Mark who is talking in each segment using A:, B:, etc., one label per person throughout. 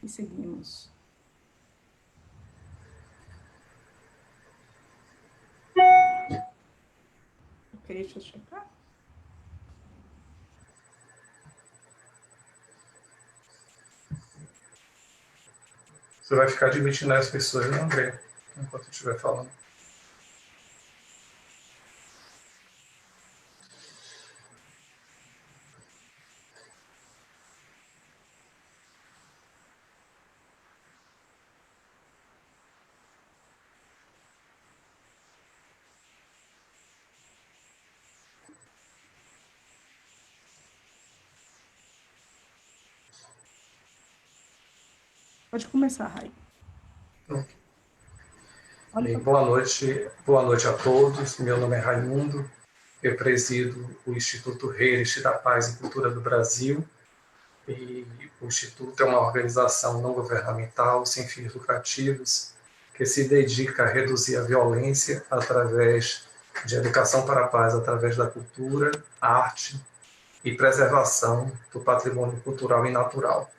A: E seguimos. Ok, deixa eu checar.
B: Você vai ficar admitindo as pessoas, né, André? Enquanto eu estiver falando.
A: Pode começar, Rai.
B: Bem, boa noite a todos. Meu nome é Raimundo, eu presido o Instituto Heritage da Paz e Cultura do Brasil. E o Instituto é uma organização não governamental, sem fins lucrativos, que se dedica a reduzir a violência através de educação para a paz, através da cultura, arte e preservação do patrimônio cultural e natural.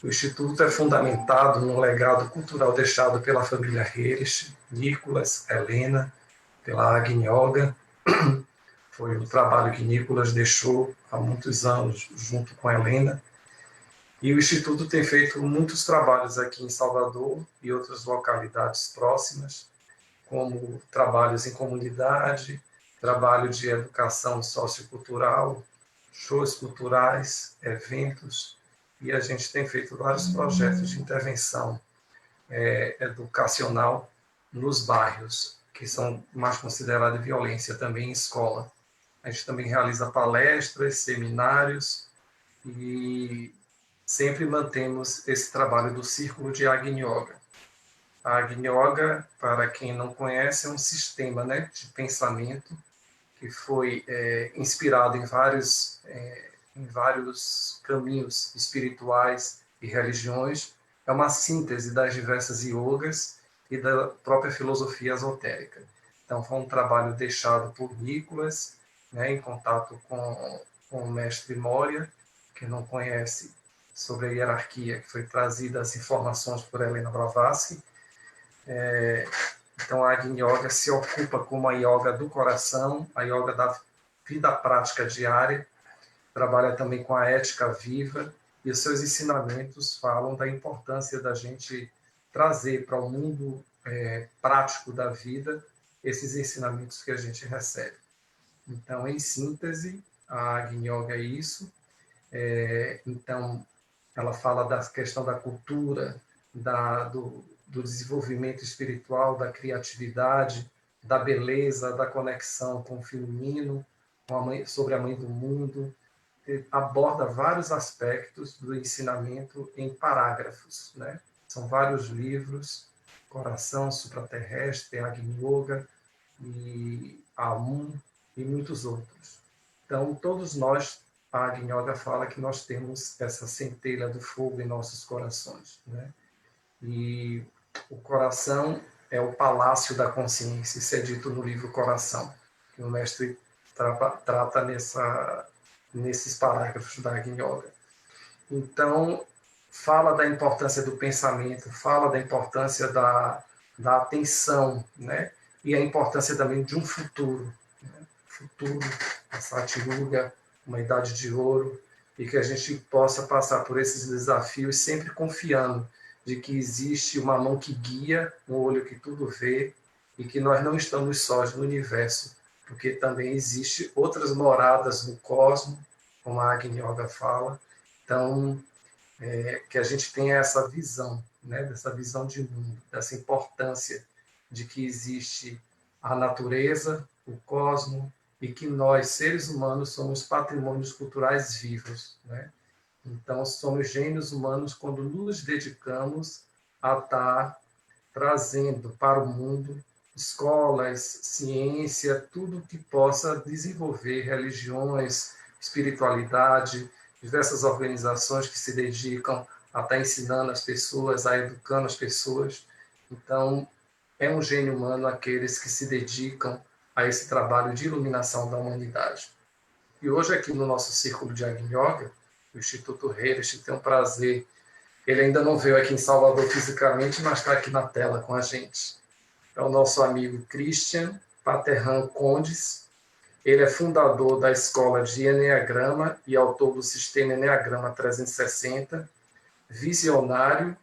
B: O Instituto é fundamentado num legado cultural deixado pela família Heritage, Nicolas, Helena, pela Agnioga. Foi o trabalho que Nicolas deixou há muitos anos junto com Helena. E o Instituto tem feito muitos trabalhos aqui em Salvador e outras localidades próximas, como trabalhos em comunidade, trabalho de educação sociocultural, shows culturais, eventos, e a gente tem feito vários projetos de intervenção educacional nos bairros, que são mais considerados violência, também em escola. A gente também realiza palestras, seminários e sempre mantemos esse trabalho do Círculo de Agni Yoga. A Agni Yoga, para quem não conhece, é um sistema, né, de pensamento que foi inspirado em vários caminhos espirituais e religiões. É uma síntese das diversas yogas e da própria filosofia esotérica. Então, foi um trabalho deixado por Nicolas, né, em contato com o mestre Moria, que não conhece, sobre a hierarquia, que foi trazida as informações por Helena Blavatsky. Então, a Agni Yoga se ocupa com uma yoga do coração, a yoga da vida prática diária, trabalha também com a ética viva, e os seus ensinamentos falam da importância da gente trazer para o mundo prático da vida esses ensinamentos que a gente recebe. Então, em síntese, a Agni Yoga é isso. Então, ela fala da questão da cultura, do desenvolvimento espiritual, da criatividade, da beleza, da conexão com o feminino, sobre a mãe do mundo. Aborda vários aspectos do ensinamento em parágrafos, né? São vários livros: Coração Supraterrestre, Agni Yoga, e Aum, e muitos outros. Então, todos nós, a Agni Yoga fala que nós temos essa centelha do fogo em nossos corações, né? E o coração é o palácio da consciência, isso é dito no livro Coração, que o mestre trata nesses parágrafos da Agni Yoga. Então, fala da importância do pensamento, fala da importância da atenção, né? E a importância também de um futuro, né? Futuro, a Satyuga, uma idade de ouro, e que a gente possa passar por esses desafios sempre confiando de que existe uma mão que guia, um olho que tudo vê, e que nós não estamos sós no universo, porque também existe outras moradas no cosmos, como a Agni Yoga fala. Então, que a gente tenha essa visão, né, dessa visão de mundo, dessa importância de que existe a natureza, o cosmos, e que nós, seres humanos, somos patrimônios culturais vivos, né? Então, somos gênios humanos quando nos dedicamos a estar trazendo para o mundo escolas, ciência, tudo que possa desenvolver religiões, espiritualidade, diversas organizações que se dedicam a estar ensinando as pessoas, a educando as pessoas. Então, é um gênio humano aqueles que se dedicam a esse trabalho de iluminação da humanidade. E hoje, aqui no nosso Círculo de Agni Yoga, o Instituto Heritage tem o prazer Ele ainda não veio aqui em Salvador fisicamente, mas está aqui na tela com a gente. É o nosso amigo Christian Paterran Condes. Ele é fundador da Escola de Eneagrama e autor do Sistema Eneagrama 360, visionário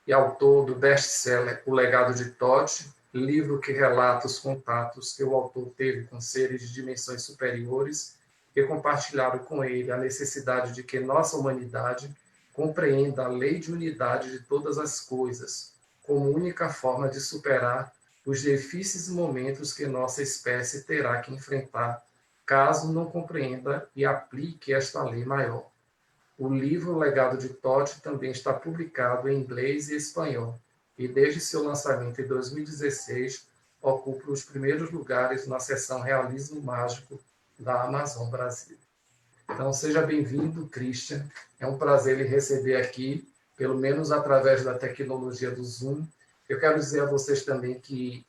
B: e autor do best-seller O Legado de Todd, livro que relata os contatos que o autor teve com seres de dimensões superiores que compartilharam com ele a necessidade de que nossa humanidade compreenda a lei de unidade de todas as coisas, como única forma de superar os difíceis momentos que nossa espécie terá que enfrentar, caso não compreenda e aplique esta lei maior. O livro O Legado de Todd também está publicado em inglês e espanhol, e desde seu lançamento em 2016 ocupa os primeiros lugares na seção Realismo Mágico da Amazon Brasil. Então, seja bem-vindo, Christian. É um prazer lhe receber aqui, pelo menos através da tecnologia do Zoom. Eu quero dizer a vocês também que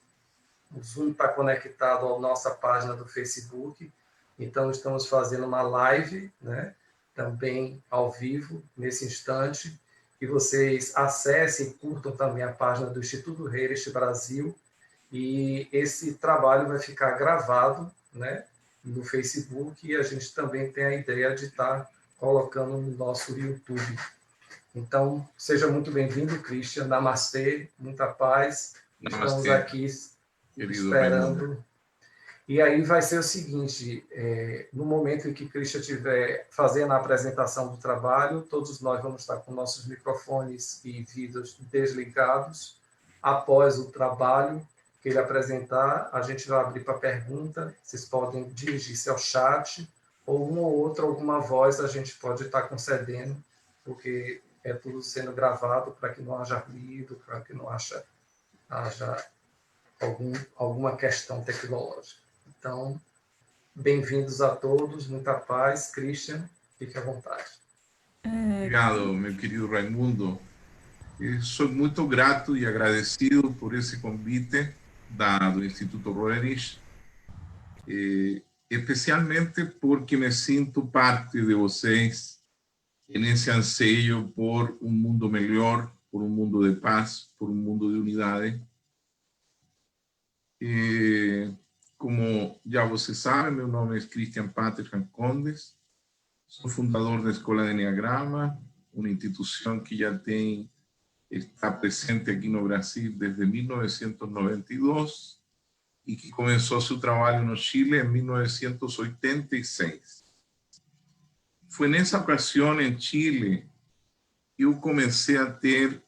B: o Zoom está conectado à nossa página do Facebook, então estamos fazendo uma live, né, também ao vivo, nesse instante, e vocês acessem e curtam também a página do Instituto Reirest Brasil, e esse trabalho vai ficar gravado, né, no Facebook, e a gente também tem a ideia de estar colocando no nosso YouTube. Então, seja muito bem-vindo, Christian. Namastê, muita paz. Estamos
C: Namastê,
B: aqui
C: querido
B: esperando.
C: Raimundo.
B: E aí vai ser o seguinte, no momento em que Christian estiver fazendo a apresentação do trabalho, todos nós vamos estar com nossos microfones e vídeos desligados. Após o trabalho que ele apresentar, a gente vai abrir para pergunta. Vocês podem dirigir-se ao chat, ou uma ou outra, alguma voz a gente pode estar concedendo, porque é tudo sendo gravado para que não haja ruído, para que não haja alguma questão tecnológica. Então, bem-vindos a todos, muita paz. Christian, fique à vontade.
C: Obrigado, meu querido Raimundo. Sou muito grato e agradecido por esse convite do Instituto Reirest, especialmente porque me sinto parte de vocês nesse anseio por um mundo melhor, por um mundo de paz, por um mundo de unidade. Como já você sabe, meu nome é Christian Paterran Condes, sou fundador da Escola de Eneagrama, uma instituição que já está presente aqui no Brasil desde 1992 e que começou seu trabalho no Chile em 1986. Foi nessa ocasião em Chile que eu comecei a ter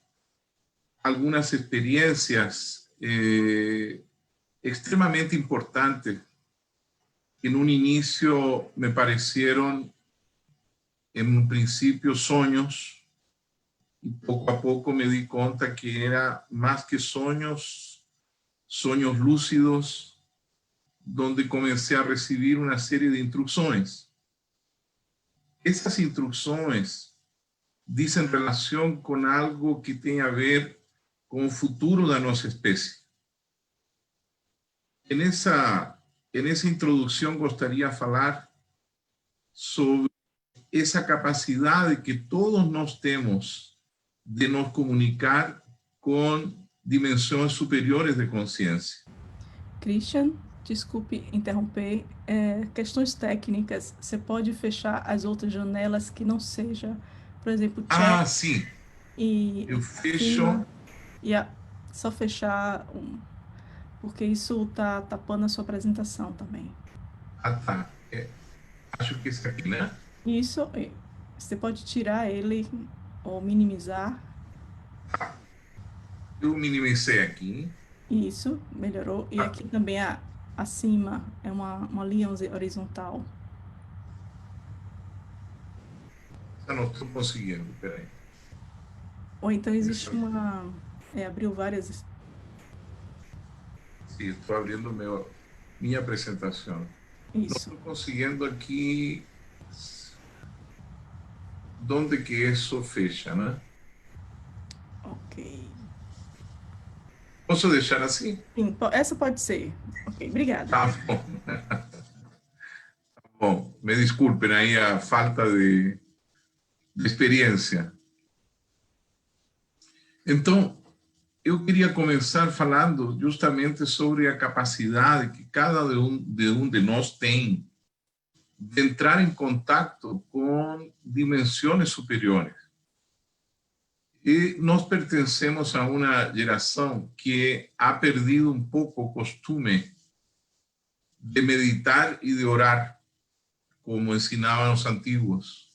C: algumas experiências extremamente importantes que en un inicio me parecieron en un principio sueños y poco a poco me di cuenta que era más que sueños, sueños lúcidos, donde comencé a recibir una serie de instrucciones. Esas instrucciones dicen relación con algo que tiene a ver con el futuro de nuestra especie. En esa introducción gostaria de falar sobre essa capacidade que todos nós temos de nos comunicar com dimensões superiores de consciência.
A: Christian, desculpe interromper. Questões técnicas, você pode fechar as outras janelas que não seja, por exemplo, chat.
C: Ah, sim.
A: E
C: eu fecho.
A: Só fechar porque isso está tapando a sua apresentação também.
C: Ah, tá. Acho que esse aqui, né?
A: Isso, você pode tirar ele ou minimizar.
C: Eu minimizei aqui.
A: Isso, melhorou. E aqui também acima é uma linha horizontal.
C: Eu não estou conseguindo, peraí.
A: Ou então existe abriu várias...
C: Sim, estou abrindo minha apresentação.
A: Isso.
C: Não estou conseguindo aqui onde que isso fecha, né?
A: Ok.
C: Posso deixar assim?
A: Sim, essa pode ser. Ok, obrigada.
C: Tá bom. Bom, me desculpem aí a falta de experiência. Então, eu queria começar falando justamente sobre a capacidade que cada um de nós tem de entrar em contato com dimensões superiores. E nós pertencemos a uma geração que ha perdido um pouco o costume de meditar e de orar, como ensinavam os antigos.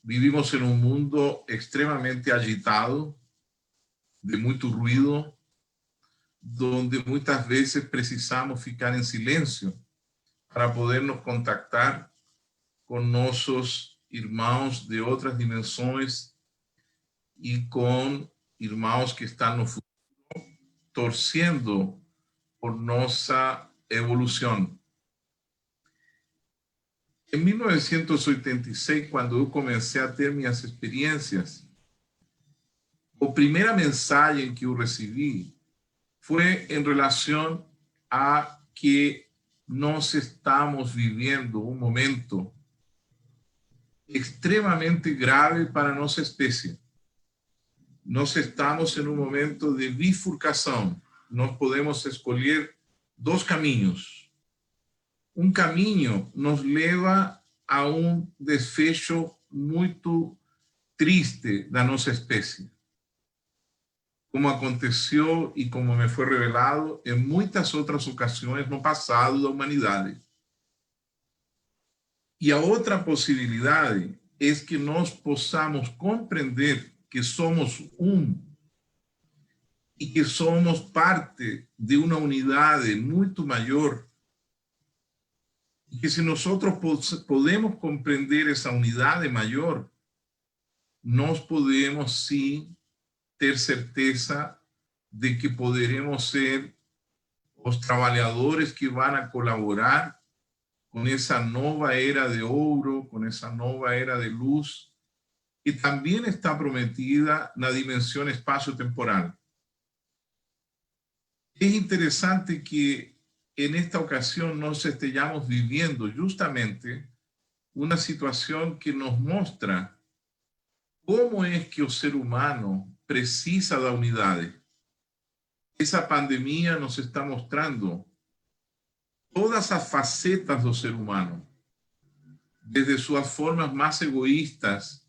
C: Vivimos em um mundo extremamente agitado, de muito ruído, donde muitas vezes precisamos ficar em silêncio para poder nos contactar com nossos irmãos de outras dimensões e com irmãos que estão no futuro torcendo por nossa evolução. Em 1986, quando eu comecei a ter minhas experiências, a primeira mensagem que eu recebi foi em relação a que nós estamos vivendo um momento extremamente grave para a nossa espécie. Nós estamos em um momento de bifurcação. Nós podemos escolher dois caminhos. Um caminho nos leva a um desfecho muito triste da nossa espécie, como aconteceu e como me foi revelado em muitas outras ocasiões no passado da humanidade. E a outra possibilidade é que nós possamos compreender que somos e que somos parte de uma unidade muito maior, e que se nós podemos compreender essa unidade maior, nós podemos sim ter certeza de que poderemos ser os trabalhadores que vão a colaborar com essa nova era de ouro, com essa nova era de luz, que também está prometida na dimensão espaço-temporal. É interessante que en esta ocasión nos estemos viviendo justamente una situación que nos muestra cómo es que el ser humano precisa de unidad. Esa pandemia nos está mostrando todas las facetas del ser humano, desde sus formas más egoístas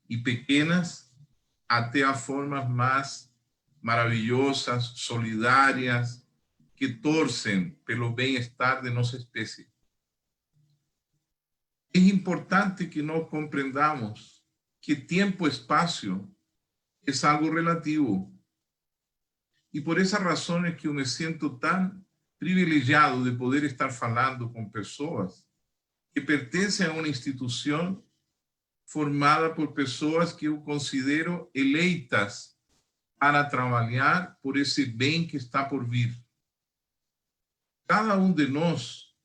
C: y pequeñas hasta las formas más maravillosas, solidarias, que torcem pelo bem-estar de nossa espécie. É importante que nós compreendamos que tempo e espaço é algo relativo. E por essa razão é que eu me sinto tão privilegiado de poder estar falando com pessoas que pertencem a uma instituição formada por pessoas que eu considero eleitas para trabalhar por esse bem que está por vir. Cada um de nós,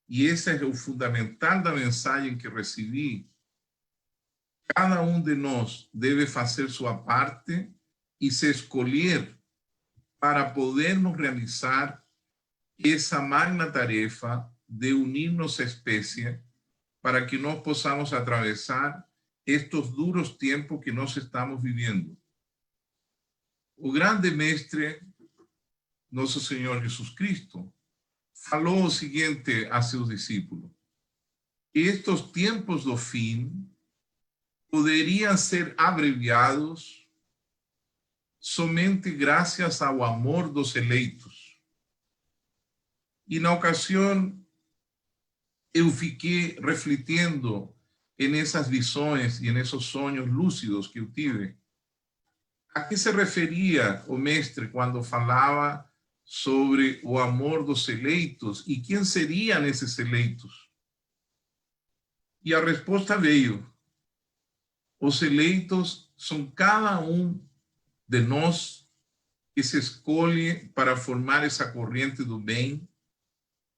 C: e esse é o fundamental da mensagem que recebi, cada um de nós deve fazer sua parte e se escolher para podermos realizar essa magna tarefa de unir-nos à espécie para que nós possamos atravessar estes duros tempos que nós estamos vivendo. O grande mestre, nosso Senhor Jesus Cristo, falou o seguinte a seus discípulos: estes tempos do fim poderiam ser abreviados somente graças ao amor dos eleitos. E na ocasião eu fiquei refletindo nessas visões e nesses sonhos lúcidos que eu tive. A que se referia o mestre quando falava sobre o amor dos eleitos e quem seriam esses eleitos? E a resposta veio: os eleitos são cada um de nós que se escolhe para formar essa corrente do bem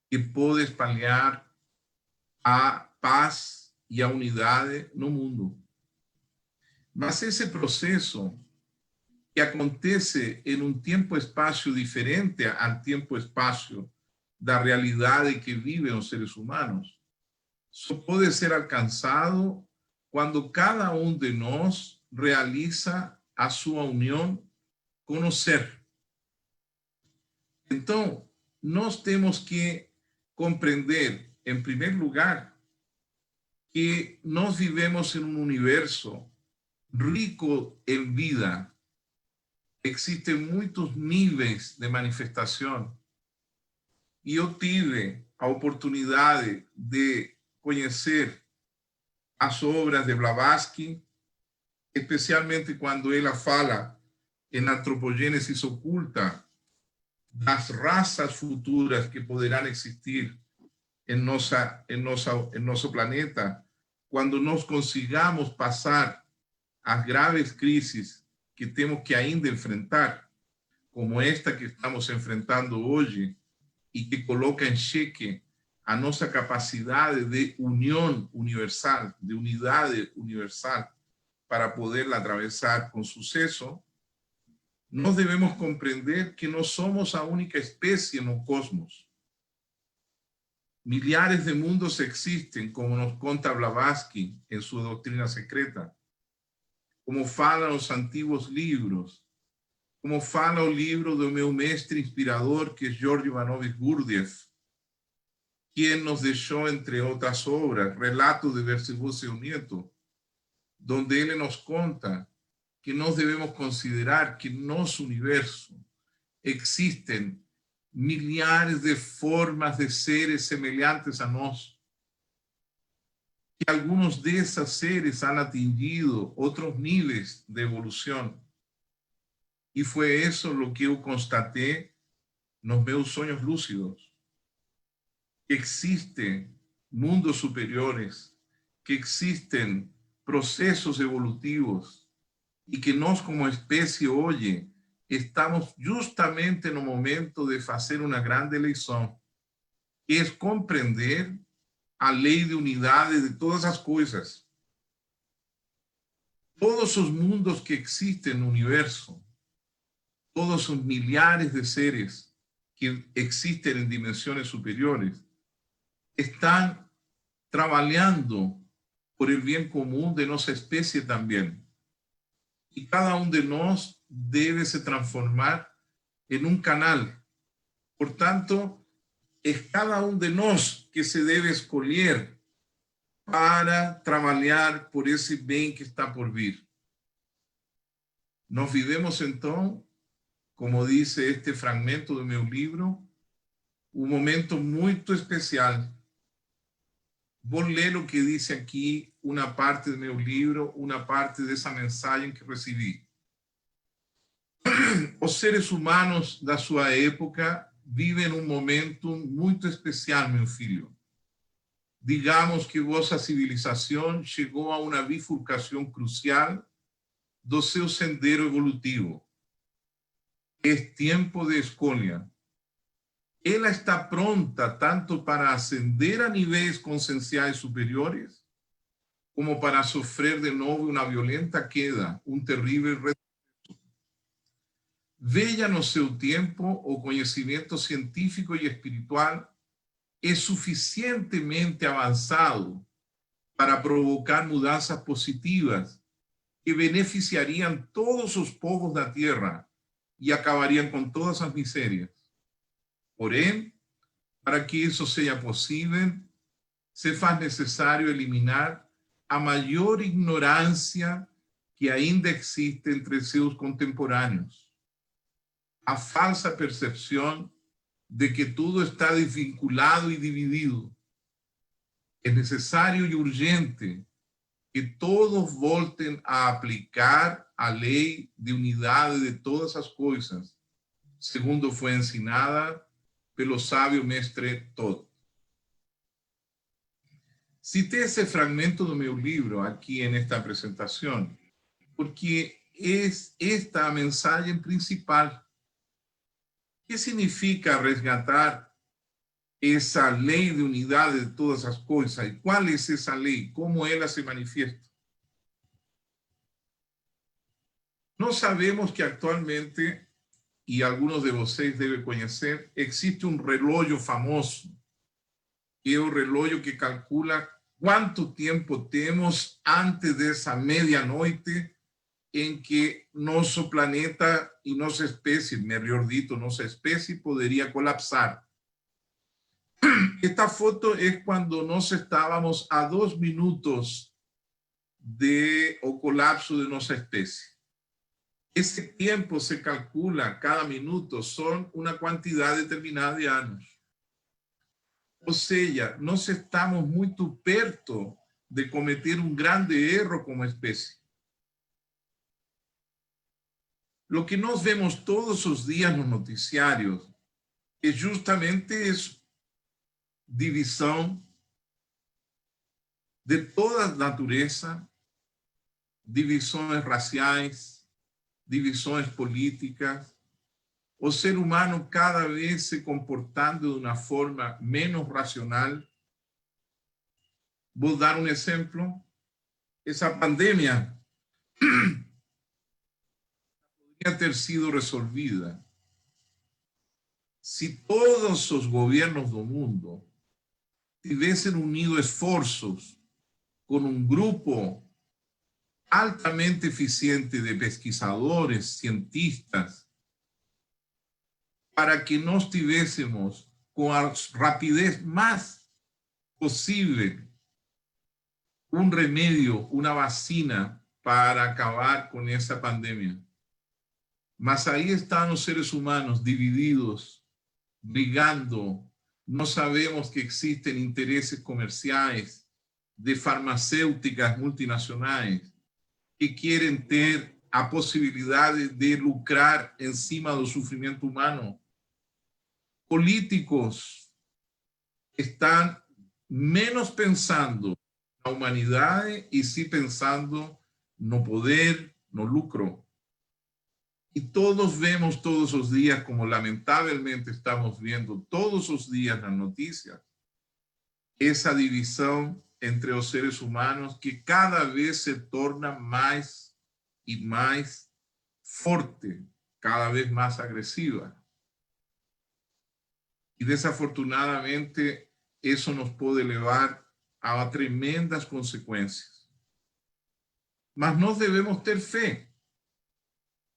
C: que pode espalhar a paz e a unidade no mundo. Mas esse processo que acontece em um tempo-espaço diferente ao tempo-espaço da realidade que vivem os seres humanos, só pode ser alcançado quando cada um de nós realiza a sua união com o ser. Então, nós temos que compreender, em primeiro lugar, que nós vivemos em um universo rico em vida. Existem muitos níveis de manifestação. E eu tive a oportunidade de conhecer as obras de Blavatsky, especialmente quando ela fala em Antropogênese Oculta das raças futuras que poderão existir em nosso planeta, quando nós consigamos passar as graves crises que temos que ainda enfrentar, como esta que estamos enfrentando hoje, e que coloca em xeque a nossa capacidade de união universal, de unidade universal, para poder atravessar com sucesso, nós devemos compreender que não somos a única espécie no cosmos. Milhares de mundos existem, como nos conta Blavatsky em sua doutrina secreta, como falam os antigos livros, como fala o livro do meu mestre inspirador, que é George Ivanovich Gurdjieff, quien nos deixou, entre outras obras, Relatos de Percival seu Nieto, donde ele nos conta que nós devemos considerar que no nosso universo existem milhares de formas de seres semelhantes a nós, que algunos de esos seres han atingido otros niveles de evolución. Y fue eso lo que yo constaté nos meus sonhos lúcidos. Que existen mundos superiores, que existen procesos evolutivos y que nós como especie hoy estamos justamente no momento de hacer una grande eleição, que es comprender a lei de unidade de todas as coisas. Todos os mundos que existem no universo, todos os milhares de seres que existen en dimensiones superiores, están trabajando por el bien común de nuestra especie también. Y cada uno de nosotros debe se transformar en un canal. Por tanto, es cada uno de nosotros que se debe escolher para trabalhar por esse bem que está por vir. Nós vivemos, então, como dice este fragmento do meu livro, um momento muito especial. Vou ler o que dice aqui uma parte do meu livro, uma parte dessa mensagem que recebi. Os seres humanos da sua época vivem um momento muito especial, meu filho. Digamos que vossa civilização chegou a uma bifurcação crucial do seu sendero evolutivo. É tempo de escolha. Ela está pronta tanto para ascender a níveis conscienciais superiores, como para sofrer de novo uma violenta queda, um terrível retrocesso. Veja no seu tempo o conhecimento científico e espiritual é suficientemente avançado para provocar mudanças positivas que beneficiariam todos os povos da Terra e acabariam com todas as misérias. Porém, para que isso seja possível, se faz necessário eliminar a maior ignorância que ainda existe entre seus contemporâneos. A falsa percepção de que tudo está desvinculado e dividido. É necessário e urgente que todos voltem a aplicar a lei de unidade de todas as coisas, segundo foi ensinada pelo sábio mestre Todd. Citei esse fragmento do meu livro aqui nesta apresentação, porque é esta a mensagem principal. O que significa resgatar essa lei de unidade de todas as coisas? E qual é essa lei? Como ela se manifesta? Nós sabemos que atualmente, e alguns de vocês devem conhecer, existe um relógio famoso, que é o relógio que calcula quanto tempo temos antes dessa meia-noite em que nosso planeta e nossa espécie, melhor dito, nossa espécie poderia colapsar. Esta foto é quando nós estávamos a 2 minutos de o colapso de nossa espécie. Esse tempo se calcula, cada minuto são uma quantidade determinada de anos. Ou seja, nós estamos muito perto de cometer um grande erro como espécie. Lo que nós vemos todos os dias nos noticiários é justamente isso. Divisão de toda a natureza, divisões raciais, divisões políticas, o ser humano cada vez se comportando de uma forma menos racional. Vou dar um exemplo. Essa pandemia poderia ter sido resolvida se todos os governos do mundo tivessem unido esforços com um grupo altamente eficiente de pesquisadores, cientistas, para que nós tivéssemos com a rapidez mais possível um remédio, uma vacina para acabar com essa pandemia. Mas aí estão os seres humanos divididos, brigando. Nós sabemos que existem interesses comerciais de farmacêuticas multinacionais que querem ter a possibilidade de lucrar em cima do sofrimento humano. Políticos estão menos pensando na humanidade e sim pensando no poder, no lucro. E todos vemos todos os dias, como lamentavelmente estamos vendo todos os dias nas notícias, essa divisão entre os seres humanos que cada vez se torna mais e mais forte, cada vez mais agressiva. E desafortunadamente isso nos pode levar a tremendas consequências. Mas nós devemos ter fé,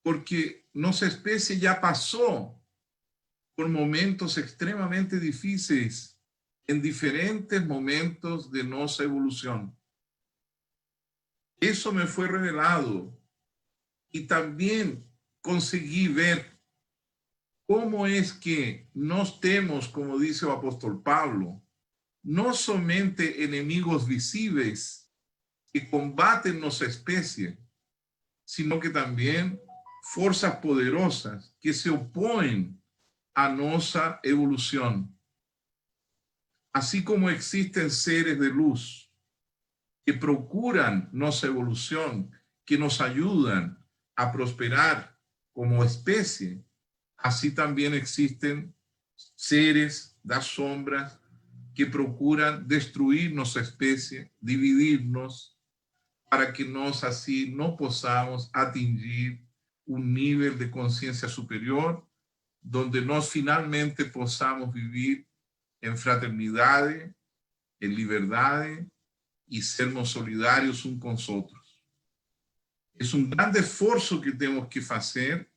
C: porque nossa espécie já passou por momentos extremamente difíceis em diferentes momentos de nossa evolução. Isso me foi revelado e também consegui ver como é que nós temos, como diz o apóstolo Pablo, não somente inimigos visíveis que combatem nossa espécie, sino que também forças poderosas que se opõem à nossa evolução. Assim como existem seres de luz que procuram nossa evolução, que nos ajudam a prosperar como espécie, assim também existem seres das sombras que procuram destruir nossa espécie, dividir-nos, para que nós assim não possamos atingir um nível de consciência superior, onde nós finalmente possamos viver em fraternidade, em liberdade e sermos solidários uns com os outros. É um grande esforço que temos que fazer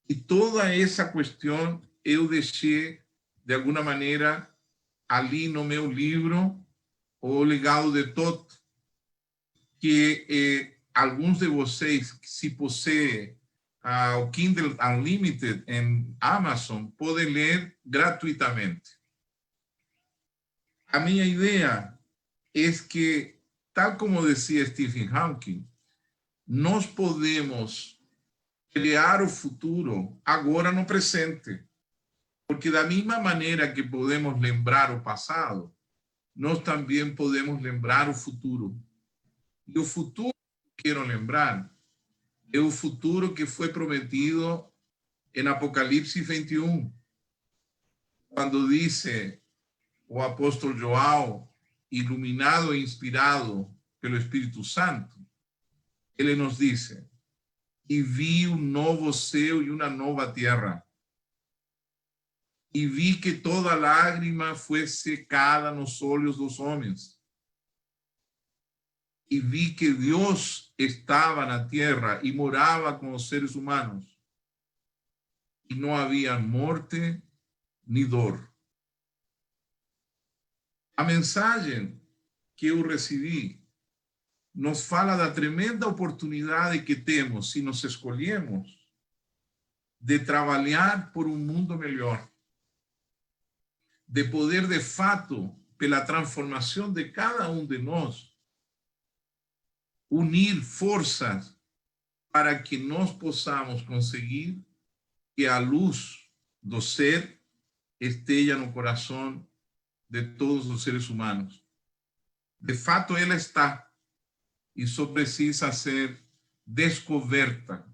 C: e toda essa questão eu deixei, de alguma maneira, ali no meu livro, O Legado de Thoth, que alguns de vocês, se possuem o Kindle Unlimited em Amazon, podem ler gratuitamente. A minha ideia é que, tal como dizia Stephen Hawking, nós podemos criar o futuro agora no presente. Porque da mesma maneira que podemos lembrar o passado, nós também podemos lembrar o futuro. E o futuro que quero lembrar é o futuro que foi prometido em Apocalipse 21, quando disse o apóstolo João, iluminado e inspirado pelo Espírito Santo, ele nos disse: e vi um novo céu e uma nova terra, e vi que toda lágrima foi secada nos olhos dos homens, e vi que Deus estaba na tierra y moraba con los seres humanos. Y no había morte ni dor. A mensagem que eu recebi nos fala da tremenda oportunidade que temos, se nos escolhemos, de trabalhar por um mundo melhor, de poder, de fato, pela transformação de cada um de nós, unir forças para que nós possamos conseguir que a luz do ser esteja no coração de todos os seres humanos. De fato, ela está, e só precisa ser descoberta,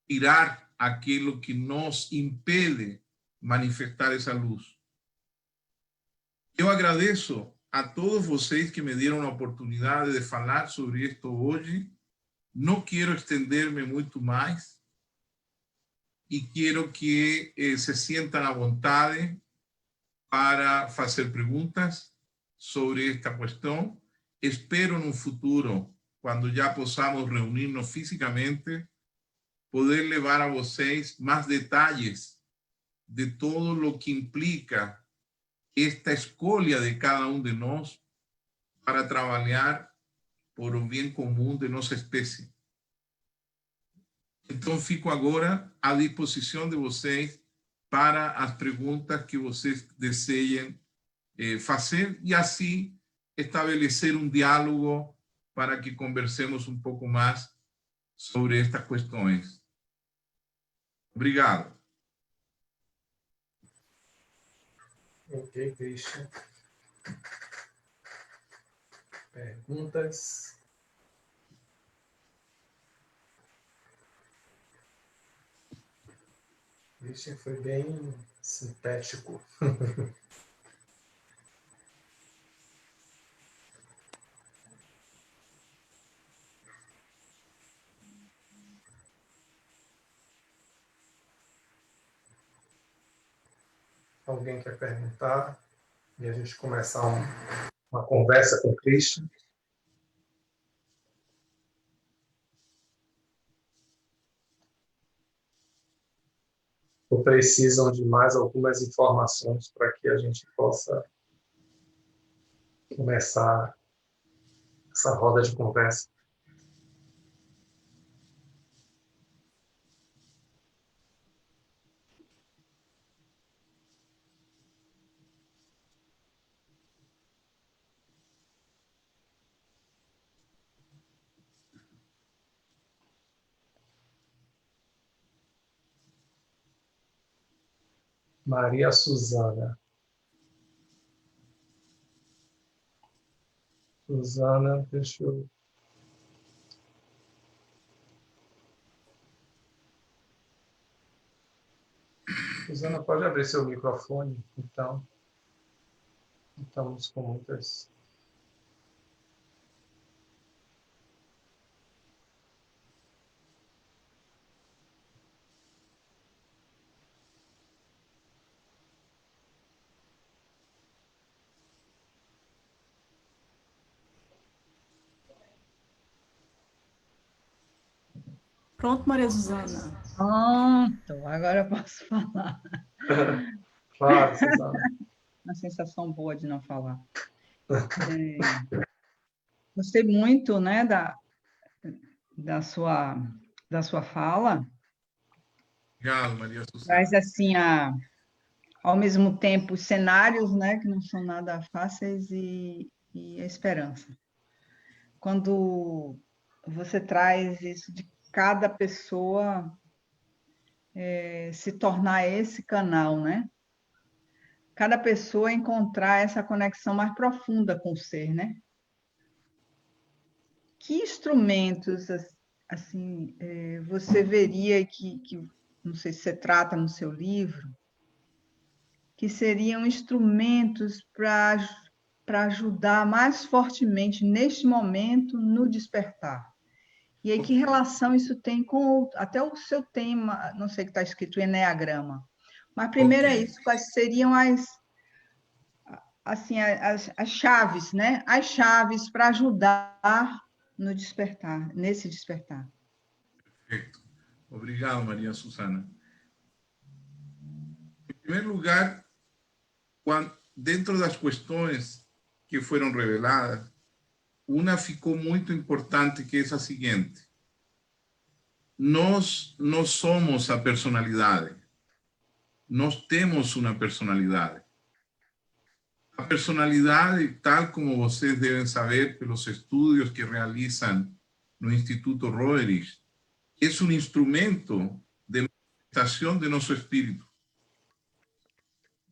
C: tirar aquilo que nos impede manifestar essa luz. Eu agradeço a todos vocês que me deram a oportunidade de falar sobre isto hoje. Não quero estender-me muito mais e quero que se sintam à vontade para fazer perguntas sobre esta questão. Espero no futuro, quando já possamos reunir-nos fisicamente, poder levar a vocês mais detalhes de todo o que implica esta escolha de cada um de nós para trabalhar por o bem comum de nossa espécie. Então, fico agora à disposição de vocês para as perguntas que vocês desejem fazer e assim estabelecer um diálogo para que conversemos um pouco mais sobre estas questões. Obrigado.
B: Ok, Christian. Perguntas? Christian foi bem sintético. Alguém quer perguntar? E a gente começar uma conversa com o Christian. Ou precisam de mais algumas informações para que a gente possa começar essa roda de conversa? Maria Suzana. Suzana, deixa eu... Suzana, pode abrir seu microfone, então. Estamos com muitas...
A: Pronto, Maria Suzana.
D: Pronto, agora eu posso falar.
B: Claro, Suzana.
D: Uma sensação boa de não falar. Gostei muito, né, da sua fala.
C: Obrigado, Maria Suzana.
D: Traz, assim, ao mesmo tempo, cenários, né, que não são nada fáceis e a esperança. Quando você traz isso de cada pessoa se tornar esse canal, né? Cada pessoa encontrar essa conexão mais profunda com o ser, né? Que instrumentos, assim, você veria que, não sei se você trata no seu livro, que seriam instrumentos para ajudar mais fortemente neste momento no despertar? E aí, que relação isso tem com até o seu tema, não sei o que está escrito, Eneagrama. Mas primeiro é isso, quais seriam as chaves, né? As chaves para ajudar no despertar, nesse despertar.
C: Perfecto. Obrigado, María Susana. En primer lugar, dentro das questões que foram reveladas, uma ficou muito importante, que é a seguinte: nós não somos a personalidade, nós temos uma personalidade. A personalidade, tal como vocês devem saber pelos estudos que realizam no Instituto Roerich, é um instrumento de manifestação de nosso espírito.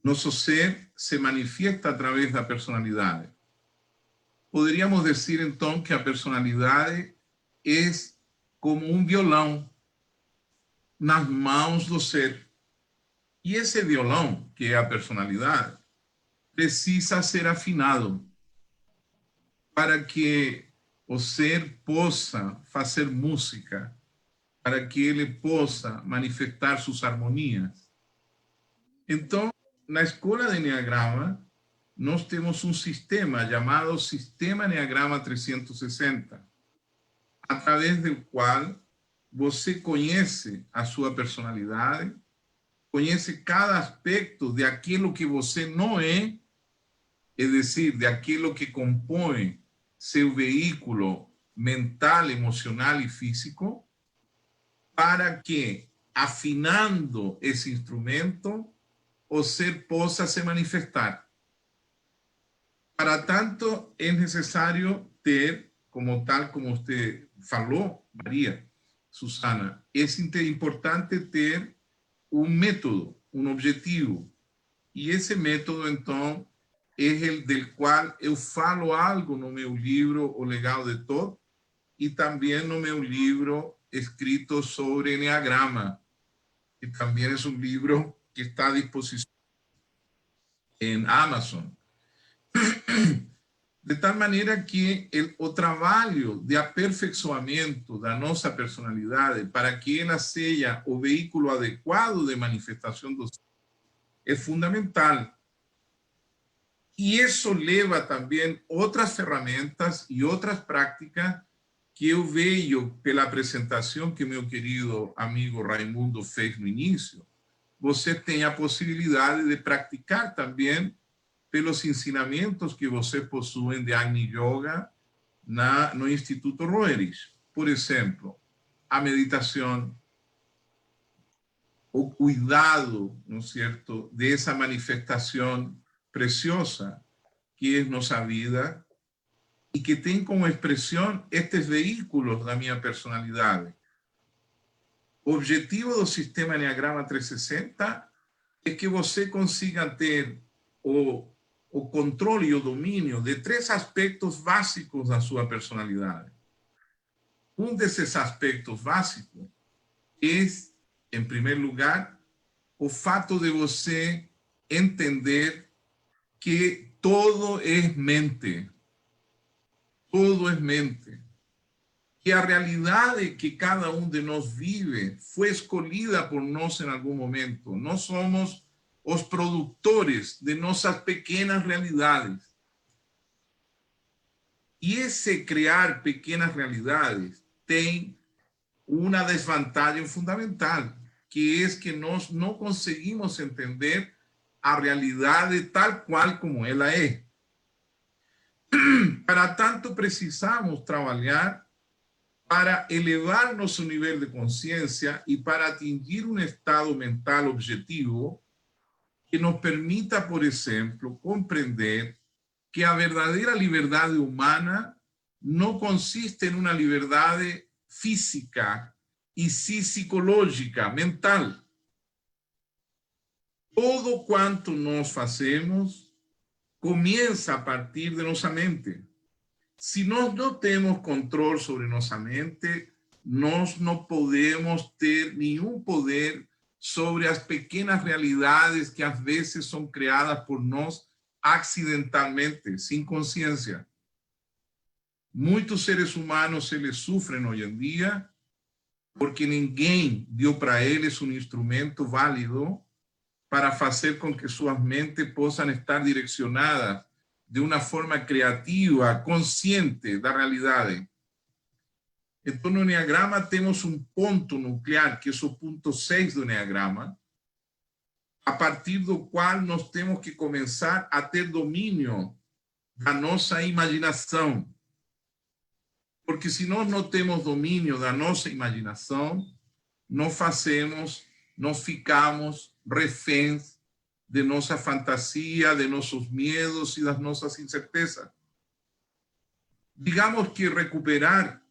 C: Nosso ser se manifiesta a través da personalidade. Poderíamos dizer, então, que a personalidade é como um violão nas mãos do ser. E esse violão, que é a personalidade, precisa ser afinado para que o ser possa fazer música, para que ele possa manifestar suas harmonias. Então, na escola de Enneagrama, nós temos um sistema chamado Sistema Enneagrama 360, através do qual você conhece a sua personalidade, conhece cada aspecto de aquilo que você não é, es decir, de aquilo que compõe seu veículo mental, emocional y físico, para que, afinando ese instrumento, o ser possa se manifestar. Para tanto, es necesario ter, tal como usted falou, María Susana, es importante ter un método, un objetivo. Y ese método, entonces, es el del cual eu falo algo no meu livro O Legado de Thoth, y también no meu livro escrito sobre Enneagrama, que también es un libro que está a disposición en Amazon. De tal maneira que o trabalho de aperfeiçoamento da nossa personalidade, para que ela seja o veículo adequado de manifestação do ser, é fundamental. Y eso lleva también otras herramientas y otras prácticas que eu vejo pela apresentação que meu querido amigo Raimundo fez no início. Você tem a possibilidade de praticar também pelos ensinamentos que você possui de Agni Yoga no Instituto Roerich. Por exemplo, a meditação, o cuidado, ¿no es cierto?, de esa manifestación preciosa que es nuestra vida y que tiene como expresión estos vehículos de mi personalidad. O objetivo del sistema Enneagrama 360 es que você consiga ter o controle y o dominio de 3 aspectos básicos da sua personalidade. Um desses aspectos básicos es, en primer lugar, o fato de você entender que todo es mente. Todo es mente. Que a realidade que cada de nós vive foi escolhida por nós em algum momento. Nós somos os produtores de nossas pequenas realidades. E esse criar pequenas realidades tem uma desvantagem fundamental, que é que nós não conseguimos entender a realidade tal cual como ela é. Para tanto, precisamos trabalhar para elevar nosso nível de consciência e para atingir um estado mental objetivo que nos permita, por exemplo, compreender que a verdadeira liberdade humana não consiste em uma liberdade física e psicológica, mental. Todo quanto nós fazemos começa a partir de nossa mente. Se nós não temos controle sobre nossa mente, nós não podemos ter nenhum poder sobre as pequenas realidades que às vezes são criadas por nós acidentalmente, sem consciência. Muitos seres humanos eles sofrem hoje em dia porque ninguém deu para eles um instrumento válido para fazer com que suas mentes possam estar direcionadas de uma forma criativa, consciente da realidade. Então, no Enneagrama, temos um ponto nuclear, que é o ponto 6 do Enneagrama, a partir do qual nós temos que começar a ter domínio da nossa imaginação. Porque se nós não temos domínio da nossa imaginação, nós ficamos reféns de nossa fantasia, de nossos medos e das nossas incertezas. Digamos que recuperar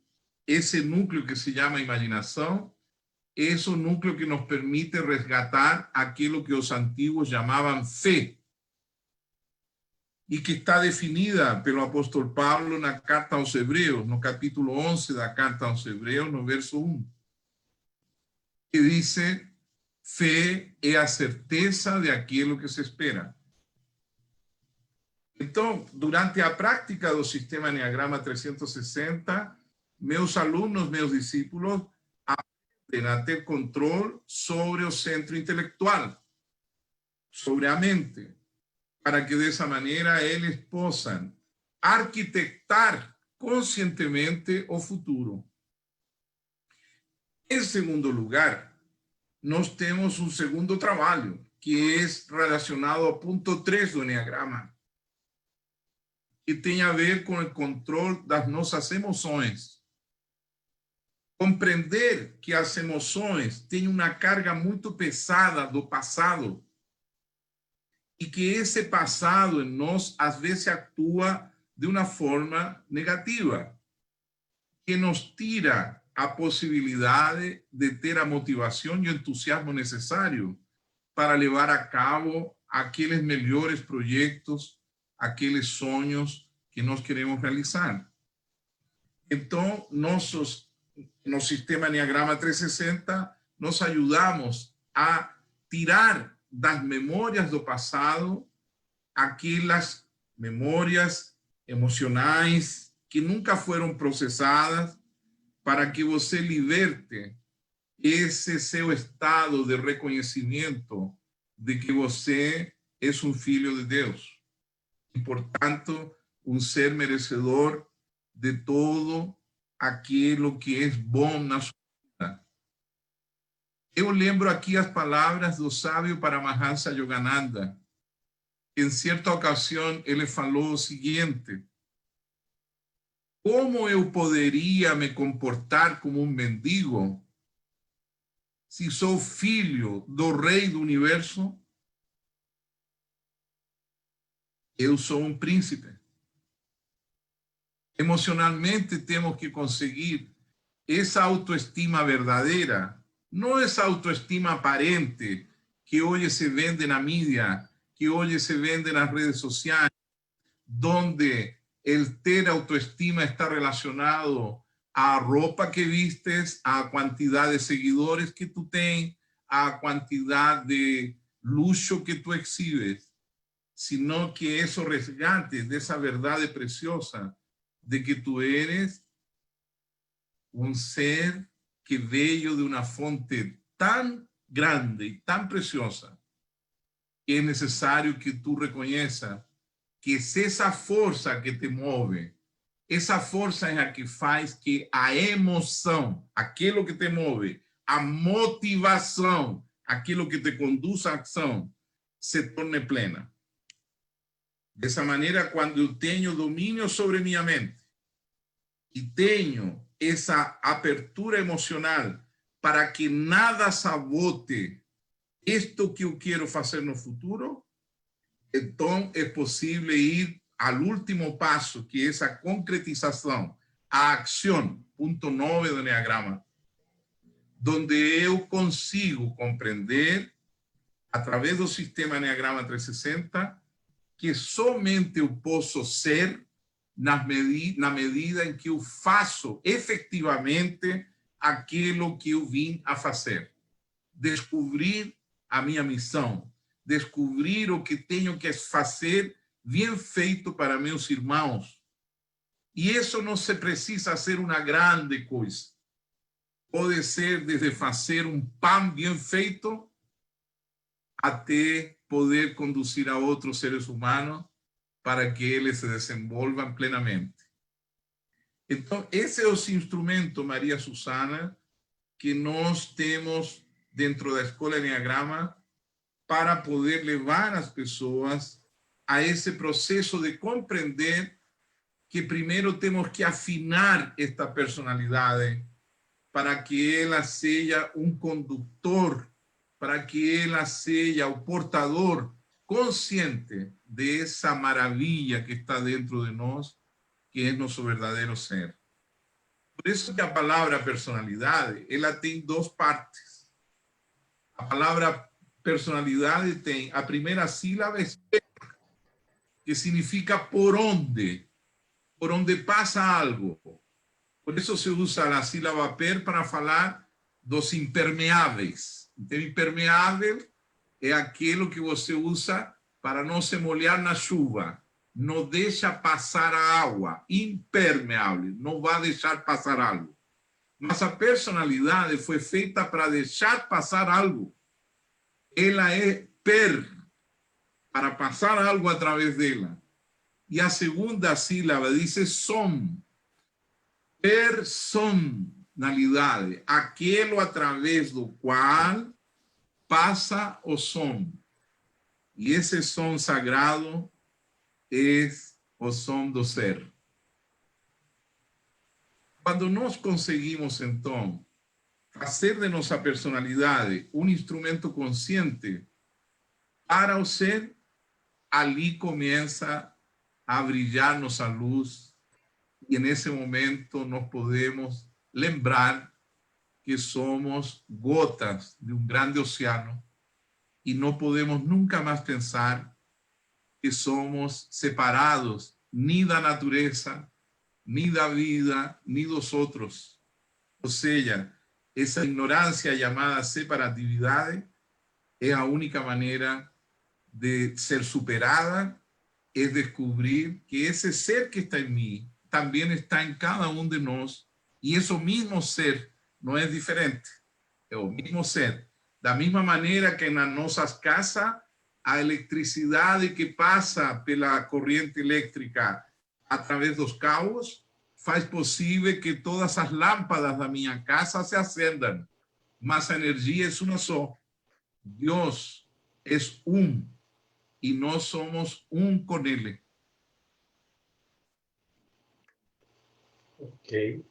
C: esse núcleo que se chama imaginação é o núcleo que nos permite resgatar aquilo que os antigos chamavam fé, e que está definida pelo apóstolo Paulo na carta aos Hebreus, no capítulo 11 da carta aos Hebreus, no verso 1, que diz: fé é a certeza de aquilo que se espera. Então, durante a prática do sistema Enneagrama 360, meus alunos, meus discípulos, aprendem a ter controle sobre o centro intelectual, sobre a mente, para que dessa maneira eles possam arquitetar conscientemente o futuro. Em segundo lugar, nós temos um segundo trabalho, que é relacionado ao ponto 3 do Enneagrama, que tem a ver com o controle das nossas emoções. Compreender que as emoções têm uma carga muito pesada do passado, e que esse passado em nós, às vezes, atua de uma forma negativa, que nos tira a possibilidade de ter a motivação e o entusiasmo necessário para levar a cabo aqueles melhores projetos, aqueles sonhos que nós queremos realizar. Então, no sistema Enneagrama 360, nós ajudamos a tirar das memórias do passado aquelas memórias emocionais que nunca foram processadas, para que você liberte esse seu estado de reconhecimento de que você é um filho de Deus e, portanto, um ser merecedor de todo aquilo que é bom na sua vida. Eu lembro aqui as palavras do sábio Paramahansa Yogananda. Em certa ocasião, ele falou o seguinte: como eu poderia me comportar como um mendigo se sou filho do Rei do Universo? Eu sou um príncipe. Emocionalmente temos que conseguir essa autoestima verdadeira, não essa autoestima aparente que hoje se vende na mídia, que hoje se vende nas redes sociais, donde el ter autoestima está relacionado a roupa que vistes, a quantidade de seguidores que tu tens, a quantidade de luxo que tu exhibes, sino que eso resgate dessa verdade preciosa de que tu eres un ser que veio de una fonte tan grande y tan preciosa que es necesario que tú reconozcas que es esa fuerza que te mueve, essa força é a que faz que a emoção, aquilo que te move, a motivação, aquilo que te conduz à ação, se torne plena. Dessa maneira, quando eu tenho domínio sobre minha mente e tenho essa abertura emocional para que nada sabote isto que eu quero fazer no futuro, então é possível ir ao último passo, que é essa concretização, a ação, ponto 9 do Enneagrama, onde eu consigo compreender, através do sistema Enneagrama 360, que somente eu posso ser na medida em que eu faço efetivamente aquilo que eu vim a fazer. Descobrir a minha missão, descobrir o que tenho que fazer bem feito para meus irmãos. E isso não se precisa ser uma grande coisa. Pode ser desde fazer um pão bem feito até poder conduzir a outros seres humanos para que eles se desenvolvam plenamente. Então, esse é o instrumento, Maria Susana, que nós temos dentro da Escola Enneagrama para poder levar as pessoas a esse processo de compreender que primeiro temos que afinar esta personalidade para que ela seja um condutor, para que ela seja o portador consciente de essa maravilha que está dentro de nós, que é nosso verdadeiro ser. Por isso que a palavra personalidade, ela tem duas partes. A palavra personalidade tem a primeira sílaba, que significa por onde passa algo. Por isso se usa a sílaba per para falar dos impermeáveis. Então, impermeável é aquilo que você usa para não se molhar na chuva. Não deixa passar a água. Impermeável. Não vai deixar passar algo. Mas a personalidade foi feita para deixar passar algo. Ela é per, para passar algo através dela. E a segunda sílaba diz som. Personalidade. Aquilo através do qual passa o som. E esse som sagrado é o som do ser. Quando nós conseguimos, então, fazer de nossa personalidade um instrumento consciente para o ser, ali começa a brilhar nossa luz e nesse momento nós podemos lembrar que somos gotas de um grande oceano e não podemos nunca mais pensar que somos separados nem da natureza, nem da vida, nem dos outros. Ou seja, essa ignorância chamada separatividade é a única maneira de ser superada, é descobrir que esse ser que está em mim também está em cada um de nós e esse mesmo ser não é diferente, é o mesmo ser. Da mesma maneira que nas nossas casas, a eletricidade que passa pela corrente elétrica através dos cabos faz possível que todas as lâmpadas da minha casa se acendam, mas a energia é uma só. Deus é um e nós somos um com Ele.
B: Ok.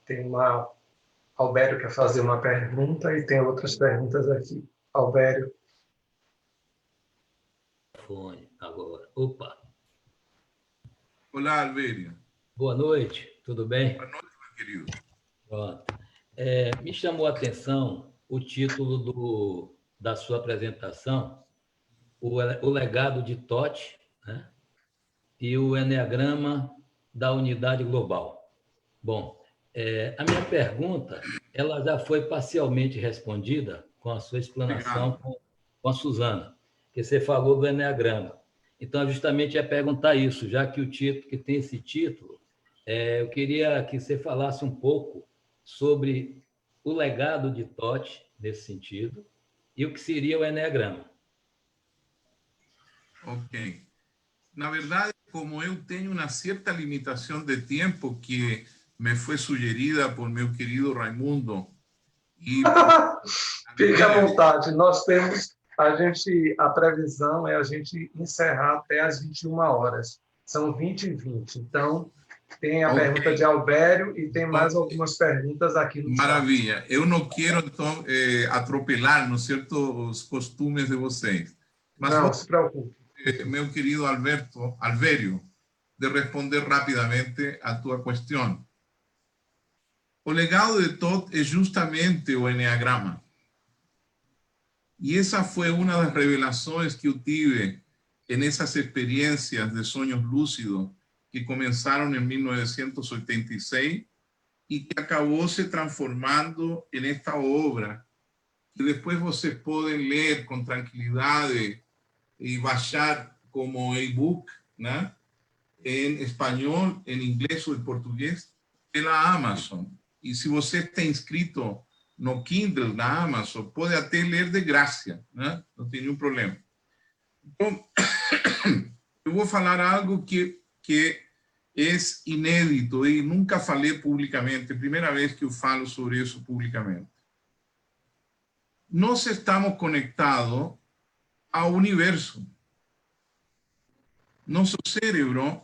B: Tem uma... Albério quer fazer uma pergunta e tem outras perguntas aqui. Albério.
E: Fone agora. Opa.
C: Olá, Albério.
E: Boa noite, tudo bem?
C: Boa noite, meu querido.
E: Pronto. Me chamou a atenção o título da sua apresentação, o legado de Toth, né? E o Enneagrama da unidade global. Bom, a minha pergunta ela já foi parcialmente respondida com a sua explanação com a Susana, que você falou do Enneagrama. Então, justamente ia perguntar isso, já que o título, que tem esse título, eu queria que você falasse um pouco sobre o legado de Toth nesse sentido e o que seria o Enneagrama.
C: Ok. Na verdade, como eu tenho uma certa limitação de tempo que me foi sugerida por meu querido Raimundo. E...
B: Fique à vontade. Nós temos... A previsão é a gente encerrar até às 21 horas. São 20h20. Então, tem a pergunta de Albério e tem mais algumas perguntas aqui no chat.
C: Maravilha. Eu não quero, então, atropelar, não é certo, os costumes de vocês. Mas
B: não se preocupe.
C: Meu querido Albério, de responder rapidamente a tua questão. O legado de Toth é justamente o Enneagrama. E essa foi uma das revelações que eu tive nessas experiências de sonhos lúcidos que começaram em 1986 e que acabou se transformando em esta obra que depois vocês podem ler com tranquilidade e baixar como e-book, né? Em espanhol, em inglês ou em português, pela Amazon. E se você está inscrito no Kindle da Amazon, pode até ler de graça, né? Não tem nenhum problema. Então, eu vou falar algo que es inédito y nunca falei públicamente, primera vez que eu falo sobre isso publicamente. Nós estamos conectados ao universo. Nosso cérebro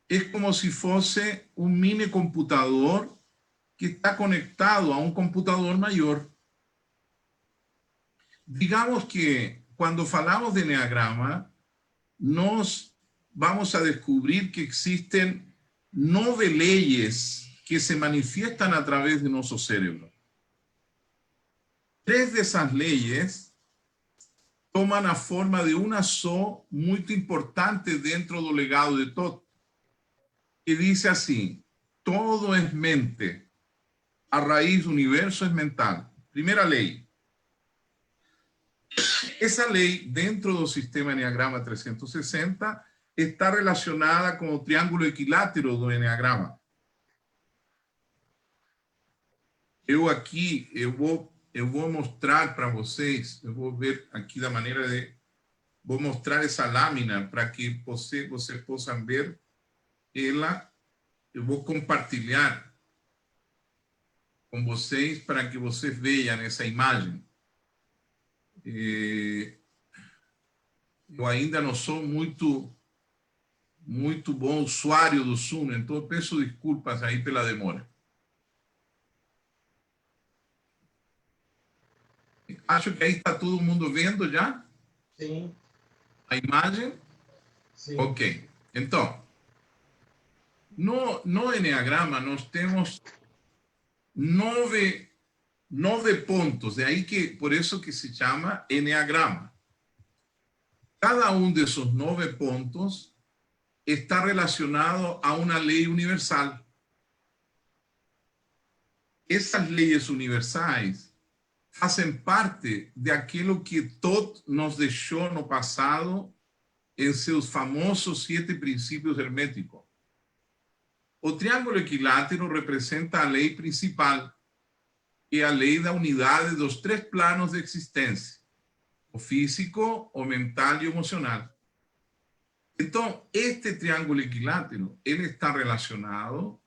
C: é como se fosse um mini computador que está conectado a um computador maior. Digamos que quando falamos de Enneagrama, nós vamos a descobrir que existen 9 leyes que se manifiestan a través de nuestro cerebro. 3 de esas leyes toman a forma de una só muito importante dentro do legado de Todd, que dice así: todo es mente, a raíz do universo es mental. Primera ley. Esa ley, dentro del sistema Enneagrama 360, está relacionada con el triángulo equilátero do Enneagrama. Eu vou mostrar para vocês, eu vou ver aqui da maneira de... Vou mostrar essa lâmina para que vocês possam ver ela. Eu vou compartilhar com vocês para que vocês vejam essa imagem. Eu ainda não sou muito bom usuário do Zoom, então eu peço desculpas aí pela demora. Acho que aí está todo mundo vendo já?
B: Sim.
C: A imagem?
B: Sim.
C: Ok. Então, no Enneagrama nós temos 9 pontos, de ahí que, por eso que se llama Enneagrama. Cada uno de esos 9 puntos está relacionado a una ley universal. Esas leyes universales hacen parte de aquello que Todd nos dejó no pasado en sus famosos 7 principios herméticos. O triángulo equilátero representa a lei principal, que é a lei da unidade dos 3 planos de existência, o físico, o mental e o emocional. Então, este triângulo equilátero, ele está relacionado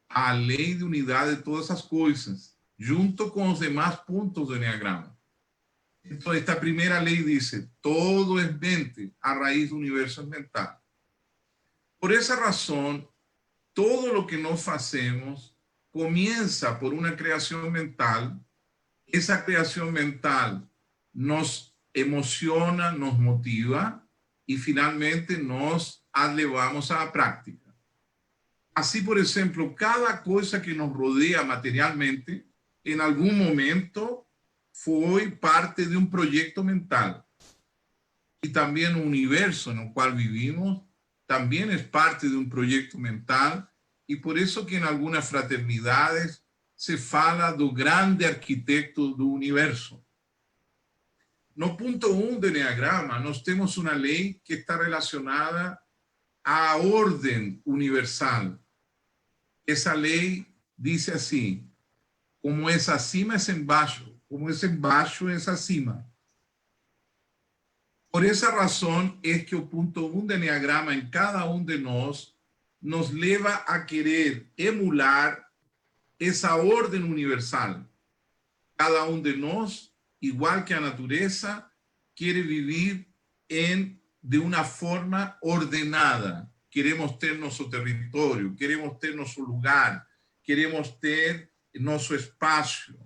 C: à lei de unidade de todas as coisas, junto com os demais pontos do Enneagrama. Então, esta primeira lei diz: todo é mente, a raiz do universo é mental. Por essa razão, todo lo que nós fazemos comienza por una creación mental. Esa creación mental nos emociona, nos motiva y finalmente nos elevamos a la práctica. Así, por ejemplo, cada cosa que nos rodea materialmente en algún momento fue parte de un proyecto mental. Y también el universo en el cual vivimos también es parte de un proyecto mental. Y por eso que en algunas fraternidades se fala do grande arquitecto do universo. No punto 1 do Enneagrama, nós temos uma lei que está relacionada à ordem universal. Essa lei diz assim: como é acima, é embaixo. Como é embaixo, é acima. Por essa razão é que o punto 1 do Enneagrama em cada um de nós nos leva a querer emular esa orden universal. Cada uno de nosotros, igual que a naturaleza, quiere vivir de una forma ordenada. Queremos ter nuestro territorio, queremos ter nuestro lugar, queremos ter nuestro espacio,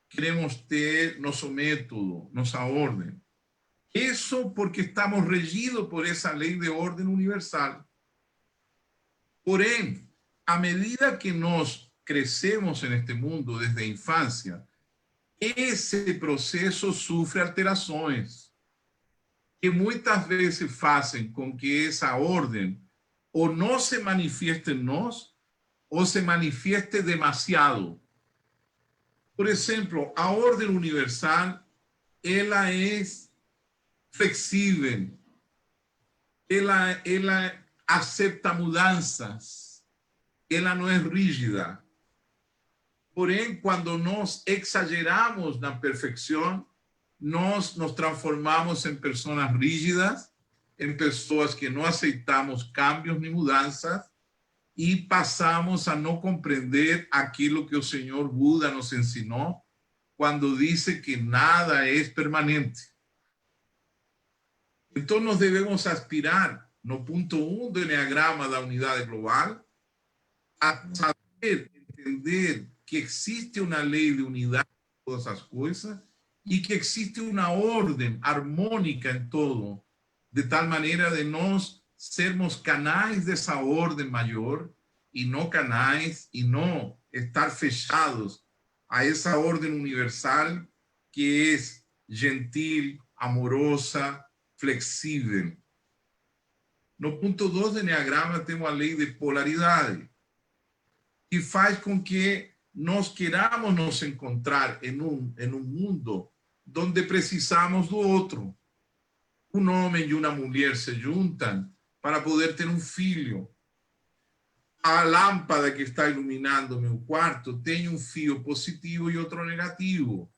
C: queremos ter nuestro método, nuestra orden. Eso porque estamos regidos por esa ley de orden universal. Porém, a medida que nós crescemos en este mundo desde a infancia, ese proceso sufre alterações que muitas vezes fazem com que essa ordem ou não se manifieste em nós ou se manifieste demasiado. Por exemplo, a ordem universal, ela é flexível, ela acepta mudanças, ela não é rígida. Porém, quando nós exageramos na perfeição, nós nos transformamos em pessoas rígidas, em pessoas que não aceitamos cambios nem mudanças, y pasamos a no comprender aquello que el Señor Buda nos enseñó cuando dice que nada es permanente. Entonces nos debemos aspirar, no punto 1 do Enneagrama da unidade global, a saber, entender que existe una ley de unidad en todas las cosas y que existe una orden armónica en todo, de tal manera de nos sermos canais de esa orden mayor y no canais y no estar fechados a esa orden universal que es gentil, amorosa, flexível. No punto 2 do Enneagrama temos a lei de polaridade, que faz com que nós queramos nos encontrar em um mundo onde precisamos do outro. Um homem e uma mulher se juntam para poder ter um filho. A lâmpada que está iluminando meu quarto tem um fio positivo e outro negativo,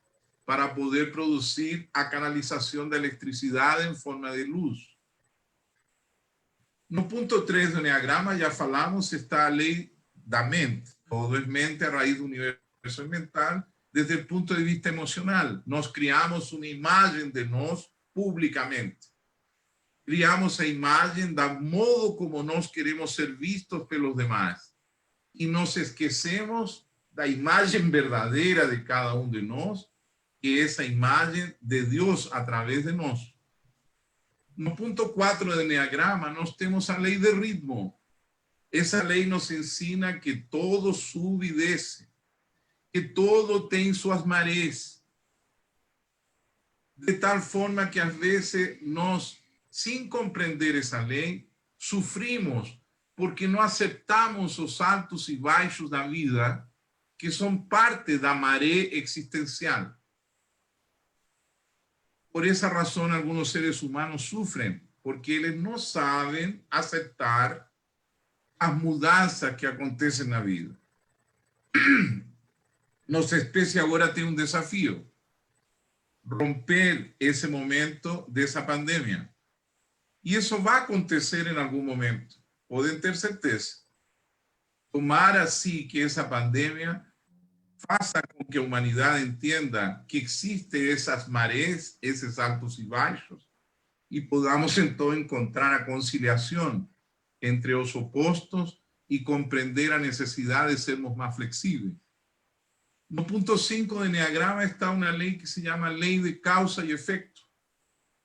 C: para poder produzir a canalização da eletricidade em forma de luz. No punto 3 do Enneagrama, já falamos, está a lei da mente. Todo es mente, a raíz do universo mental, desde o ponto de vista emocional. Nós criamos uma imagem de nós publicamente. Criamos a imagem da modo como nós queremos ser vistos pelos demais. E nos esquecemos da imagem verdadeira de cada um de nós, que é essa imagem de Deus através de nós. No punto 4 do Enneagrama, nós temos a lei de ritmo. Essa lei nos ensina que todo sube e desce, que todo tem suas marés. De tal forma que, às vezes, nós, sem compreender essa lei, sofrimos porque não aceitamos os altos e baixos da vida, que são parte da maré existencial. Por esa razón, algunos seres humanos sufren, porque ellos no saben aceptar las mudanzas que acontecen en la vida. Nuestra especie ahora tiene un desafío: romper ese momento de esa pandemia. Y eso va a acontecer en algún momento, pueden ter certeza. Tomar así que esa pandemia faça com que a humanidade entenda que existem essas marés, esses altos e baixos, e podamos então encontrar a conciliação entre os opostos e compreender a necessidade de sermos mais flexíveis. No punto 5 do Enneagrama está uma lei que se chama lei de causa e efeito.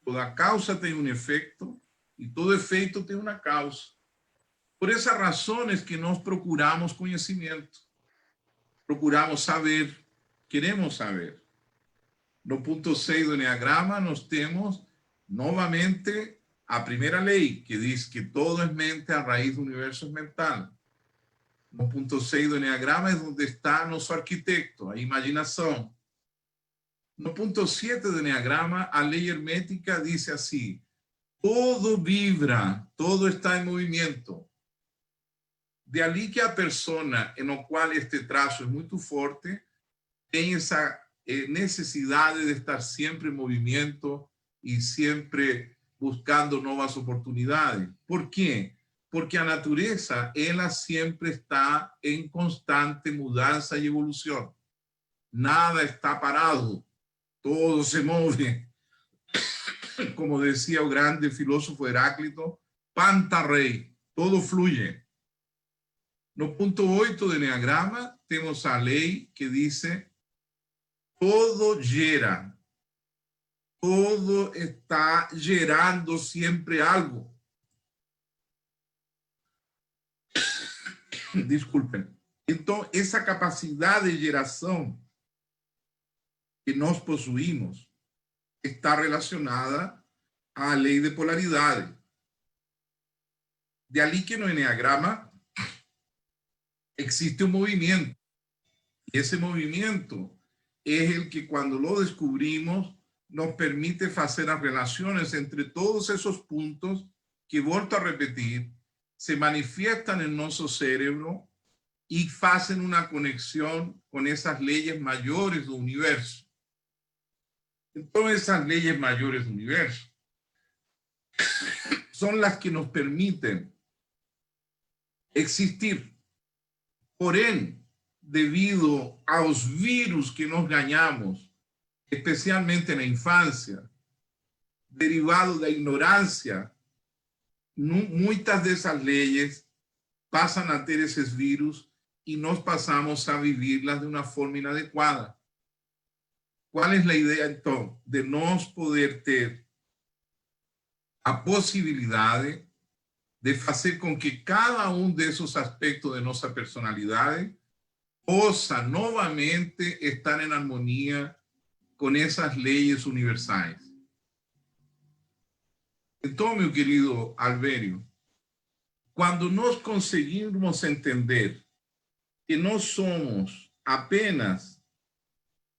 C: Toda causa tem um efeito e todo efeito tem uma causa. Por essas razões que nós procuramos conhecimento. Procuramos saber, queremos saber. No punto 6 do Enneagrama, nós temos novamente a primeira lei, que diz que todo é mente, a raiz do universo é mental. No punto 6 do Enneagrama é onde está nosso arquiteto, a imaginação. No punto 7 do Enneagrama, a lei hermética diz assim: todo vibra, todo está em movimento. De ali que a persona en qual este traço é muito forte tem essa necessidade de estar sempre em movimento e sempre buscando novas oportunidades. ¿Por quê? Porque a natureza, ela sempre está em constante mudança e evolução. Nada está parado, todo se move. Como decía o grande filósofo Heráclito, panta rei, todo fluye. No punto 8 do Enneagrama, temos a lei que diz: todo gera, todo está gerando sempre algo. Desculpem. Então, essa capacidade de geração que nós possuímos está relacionada à lei de polaridade. De ali que no Enneagrama existe un movimiento. Y ese movimiento es el que, cuando lo descubrimos, nos permite hacer las relaciones entre todos esos puntos que, vuelto a repetir, se manifiestan en nuestro cerebro y hacen una conexión con esas leyes mayores del universo. Entonces, esas leyes mayores del universo son las que nos permiten existir. Porém, devido aos vírus que nós ganhamos, especialmente na infância, derivado da ignorância, muitas dessas leis passam a ter esses vírus e nós passamos a vivê-las de uma forma inadequada. Qual é a ideia, então? De nós poder ter a possibilidade de fazer com que cada desses aspectos de nossa personalidade possa novamente estar em harmonia com essas leis universais. Então, meu querido Albério, quando nós conseguimos entender que nós somos apenas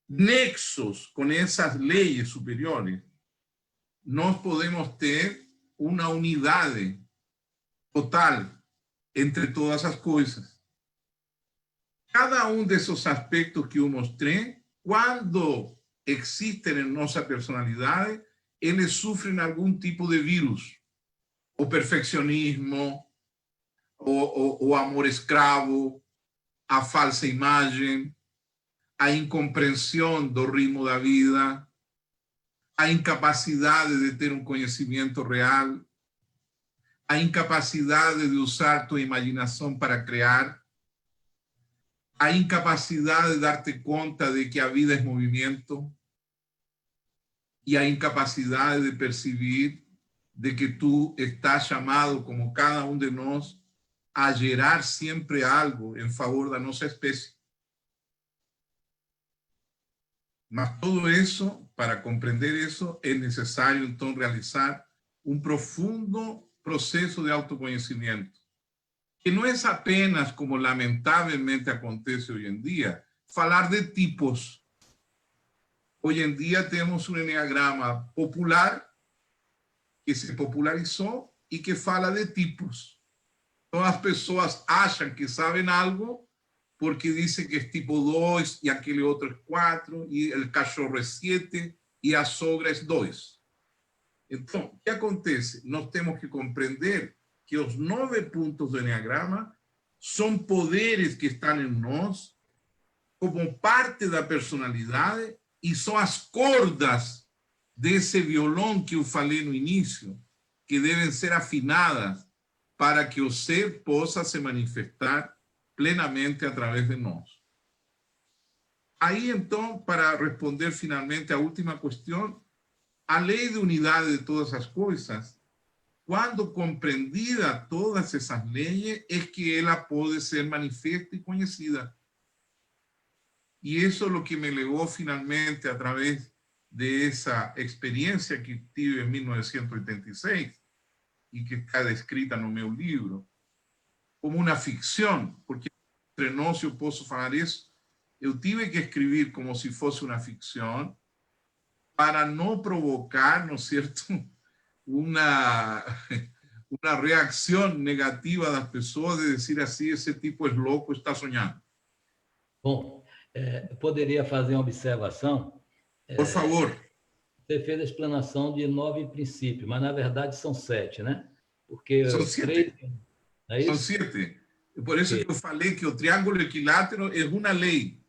C: nexos com essas leis superiores, nós podemos ter uma unidade total entre todas as coisas. Cada desses aspectos que eu mostrei, quando existem em nossa personalidade, eles sofrem algum tipo de vírus. O perfeccionismo, o amor escravo, a falsa imagem, a incompreensão do ritmo da vida, a incapacidade de ter conhecimento real, a incapacidade de usar tua imaginação para criar, a incapacidade de dar-te conta de que a vida é movimento e a incapacidade de perceber de que tu estás chamado, como cada de nós, a gerar sempre algo em favor da nossa espécie. Mas todo isso, para compreender isso, é necessário, então, realizar um profundo processo de autoconhecimento, que não é apenas, como lamentavelmente acontece hoje em dia, falar de tipos. Hoje em dia temos um enneagrama popular que se popularizou e que fala de tipos. Então as pessoas acham que sabem algo porque dizem que é tipo 2 e aquele outro é 4 e o cachorro é 7 e a sogra é 2. Então, o que acontece? Nós temos que compreender que os 9 pontos do enneagrama são poderes que estão em nós como parte da personalidade e são as cordas desse violão que eu falei no início, que devem ser afinadas para que o ser possa se manifestar plenamente através de nós. Aí, então, para responder finalmente a última questão, a lei de unidade de todas as coisas, quando compreendida todas essas leis, é que ela pode ser manifesta e conhecida. E isso é o que me levou finalmente, a través de essa experiência que tive em 1986, e que está descrita no meu livro, como uma ficção, porque entre nós eu posso falar isso, eu tive que escrever como se fosse uma ficção, para não provocar, ¿no es cierto?, una reacción negativa das pessoas de dizer assim, esse tipo é louco, está sonhando.
E: Bom, eu poderia fazer uma observação.
C: Por favor.
E: Você fez a explanação de 9 princípios, mas na verdade são 7, né? Porque
C: são 7.
E: 3, é isso?
C: São 7. Por isso que eu falei que o triângulo equilátero é uma lei.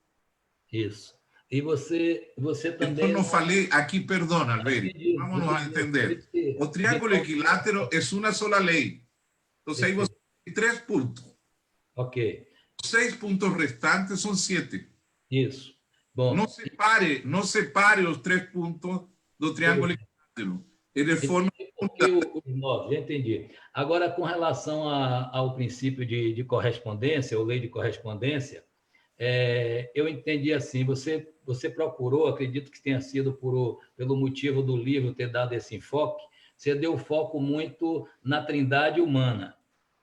E: Isso. E você também...
C: Eu não falei aqui, perdão, Albério, vamos a entender. O triângulo equilátero é uma sola lei. Então, aí você tem 3 pontos.
E: Ok.
C: Os 6 pontos restantes são 7.
E: Isso. Bom,
C: não separe os 3 pontos do triângulo equilátero. Ele forma...
E: Os 9, já entendi. Agora, com relação ao princípio de correspondência, ou lei de correspondência, eu entendi assim, você procurou, acredito que tenha sido pelo motivo do livro ter dado esse enfoque, você deu foco muito na trindade humana,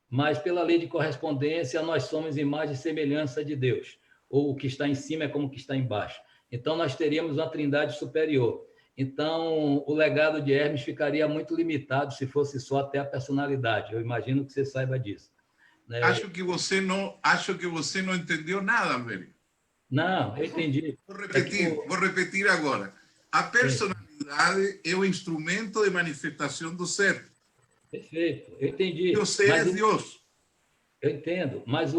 E: mas pela lei de correspondência nós somos imagem e semelhança de Deus, ou o que está em cima é como o que está embaixo. Então nós teríamos uma trindade superior. Então o legado de Hermes ficaria muito limitado se fosse só até a personalidade. Eu imagino que você saiba disso.
C: Acho que você não entendeu nada, Albério.
E: Não, eu entendi.
C: Vou repetir agora. A personalidade é o instrumento de manifestação do ser.
E: Perfeito, eu entendi.
C: E o ser é Deus.
E: Eu entendo, mas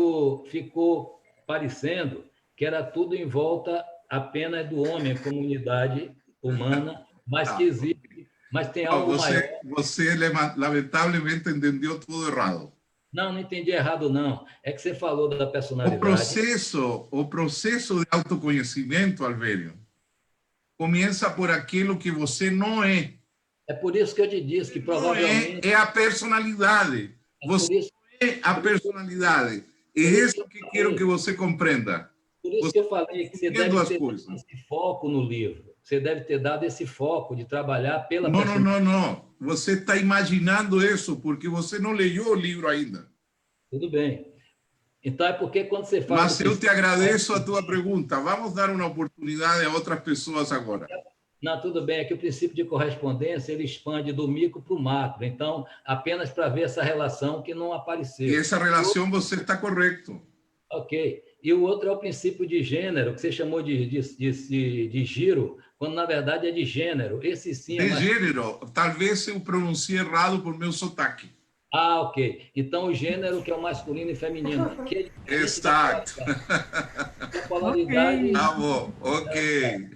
E: ficou parecendo que era tudo em volta apenas do homem, a comunidade humana, mas que existe, mas tem
C: Não,
E: algo maior.
C: você lamentavelmente entendeu tudo errado.
E: Não, não entendi errado, não. É que você falou da personalidade.
C: O processo de autoconhecimento, Alvério, começa por aquilo que você não é.
E: É por isso que eu te disse que provavelmente...
C: É a personalidade. Você é a personalidade. É isso que quero que você compreenda.
E: Por isso que eu falei que você deve ter dado esse foco no livro. Você deve ter dado esse foco de trabalhar pela personalidade.
C: Não. Você está imaginando isso porque você não leu o livro ainda.
E: Tudo bem. Então é porque quando você fala...
C: Mas eu te agradeço a tua pergunta. Vamos dar uma oportunidade a outras pessoas agora.
E: Não, tudo bem. É que o princípio de correspondência ele expande do micro para o macro. Então, apenas para ver essa relação que não apareceu.
C: E essa relação você está correto.
E: Ok. E o outro é o princípio de gênero, que você chamou de giro, quando na verdade é de gênero. Esse sim é
C: de gênero. Talvez eu pronuncie errado por meu sotaque.
E: Ah, ok. Então o gênero que é o masculino e feminino. Que é
C: exato.
E: A polaridade...
C: Tá bom, ok.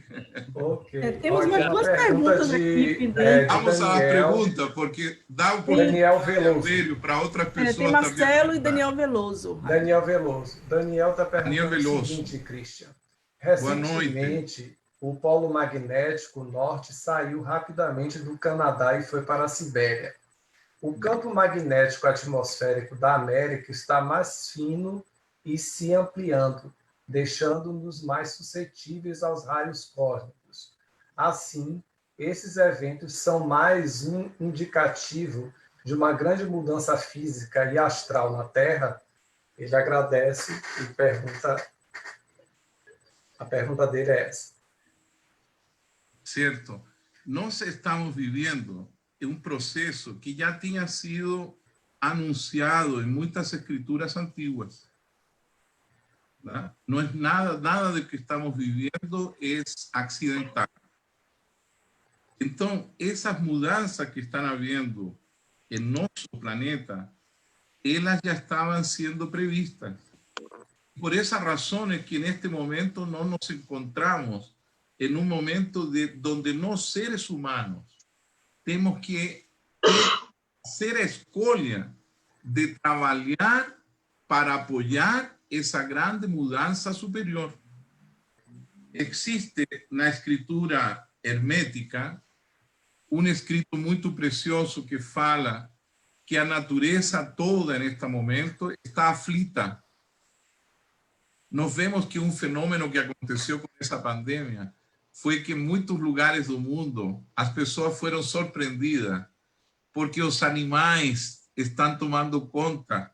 A: Temos mais duas perguntas aqui.
C: Vamos à pergunta, porque dá um
B: Daniel Veloso
C: para outra pessoa.
A: Tem Marcelo e Daniel Veloso.
B: Daniel está perguntando o seguinte, Christian. Recentemente, o polo magnético norte saiu rapidamente do Canadá e foi para a Sibéria. O campo magnético atmosférico da América está mais fino e se ampliando, deixando-nos mais suscetíveis aos raios cósmicos. Assim, esses eventos são mais um indicativo de uma grande mudança física e astral na Terra. Ele agradece e pergunta... A pergunta dele é essa.
C: Certo. Nós estamos vivendo um processo que já tinha sido anunciado em muitas escrituras antiguas. Não é nada do que estamos vivendo é acidental. Então, essas mudanças que estão havendo em nosso planeta, elas já estavam sendo previstas. Por essa razão é que neste momento não nos encontramos em um momento onde nós, seres humanos, temos que hacer a escolha de trabalhar para apoiar essa grande mudança superior. Existe na escritura hermética um escrito muito precioso que fala que a natureza toda, neste momento, está aflita. Nós vemos que um fenômeno que aconteceu com essa pandemia foi que em muitos lugares do mundo as pessoas foram surpreendidas porque os animais estão tomando conta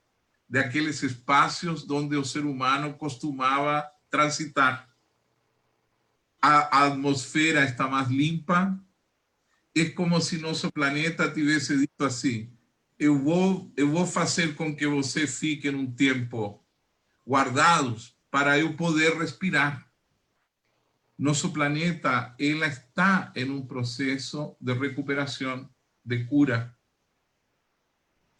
C: daqueles espaços onde o ser humano costumava transitar. A atmosfera está mais limpa. É como se nosso planeta tivesse dito assim: eu vou fazer com que você fique um tempo guardados para eu poder respirar. Nosso planeta ela está em um processo de recuperação, de cura.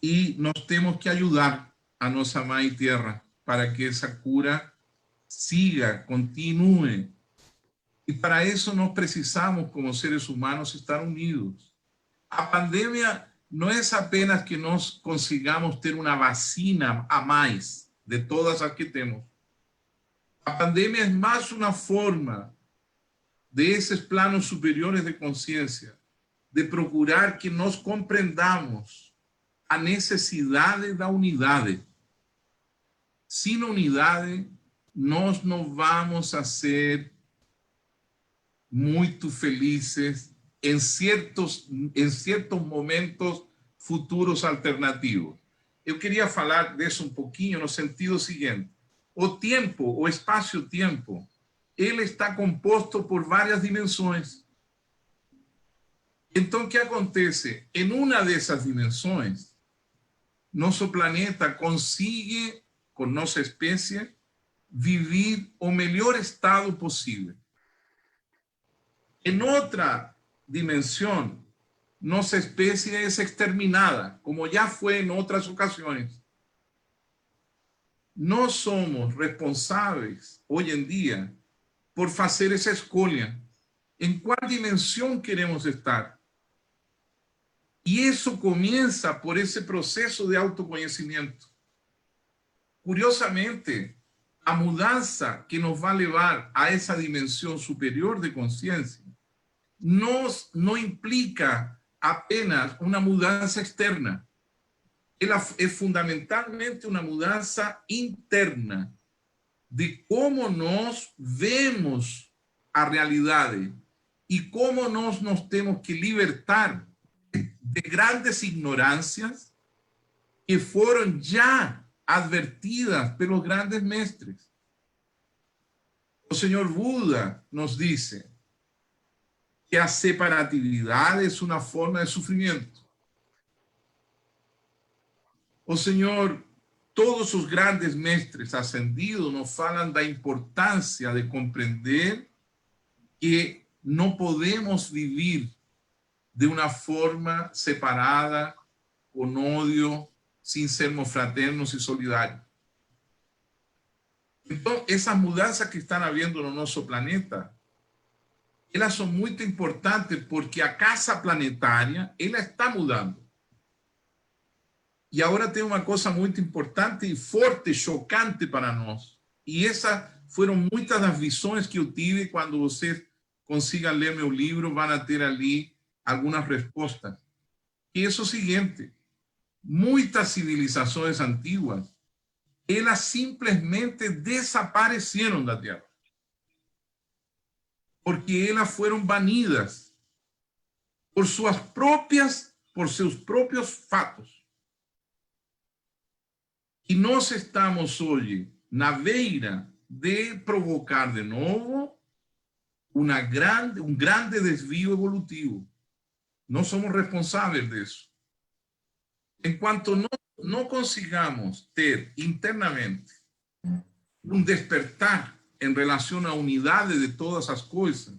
C: E nós temos que ajudar a nossa Mãe Terra para que essa cura siga, continue. E para isso nós precisamos, como seres humanos, estar unidos. A pandemia não é apenas que nós consigamos ter uma vacina a mais de todas as que temos. A pandemia é mais uma forma de esses planos superiores de consciência, de procurar que nós compreendamos a necessidade da unidade. Sem unidade, nós não vamos a ser muito felizes em certos momentos futuros alternativos. Eu queria falar disso um pouquinho no sentido seguinte: o tempo, o espaço-tempo, ele está composto por várias dimensões. Então, o que acontece? Em uma dessas dimensões, nosso planeta consegue, com nossa espécie, viver o melhor estado possível. Em outra dimensão, nossa espécie é exterminada, como já foi em outras ocasiões. nós somos responsáveis, hoje em dia, por fazer essa escolha. Em qual dimensão queremos estar? E isso começa por esse processo de autoconhecimento. Curiosamente, a mudança que nos vai levar a essa dimensão superior de consciência não implica apenas uma mudança externa. Ela é fundamentalmente uma mudança interna de como nós vemos a realidade e como nós nos temos que libertar de grandes ignorâncias que foram já advertidas pelos grandes mestres. O Senhor Buda nos disse que a separatividade é uma forma de sofrimento. O Senhor, todos os grandes mestres ascendidos nos falam da importância de compreender que não podemos viver de uma forma separada, com ódio, sem sermos fraternos e solidários. Então, essas mudanças que estão havendo no nosso planeta, elas são muito importantes porque a casa planetária, ela está mudando. E agora tem uma coisa muito importante e forte, chocante para nós. E essas foram muitas das visões que eu tive. Quando vocês consigam ler meu livro, vão ter ali algumas respostas. E é o seguinte: muitas civilizações antiguas, elas simplesmente desapareceram da Terra. Porque elas foram banidas por seus próprios fatos. E nós estamos hoje na beira de provocar de novo um grande desvio evolutivo. Nós somos responsáveis disso. Enquanto não consigamos ter internamente um despertar em relação à unidade de todas as coisas,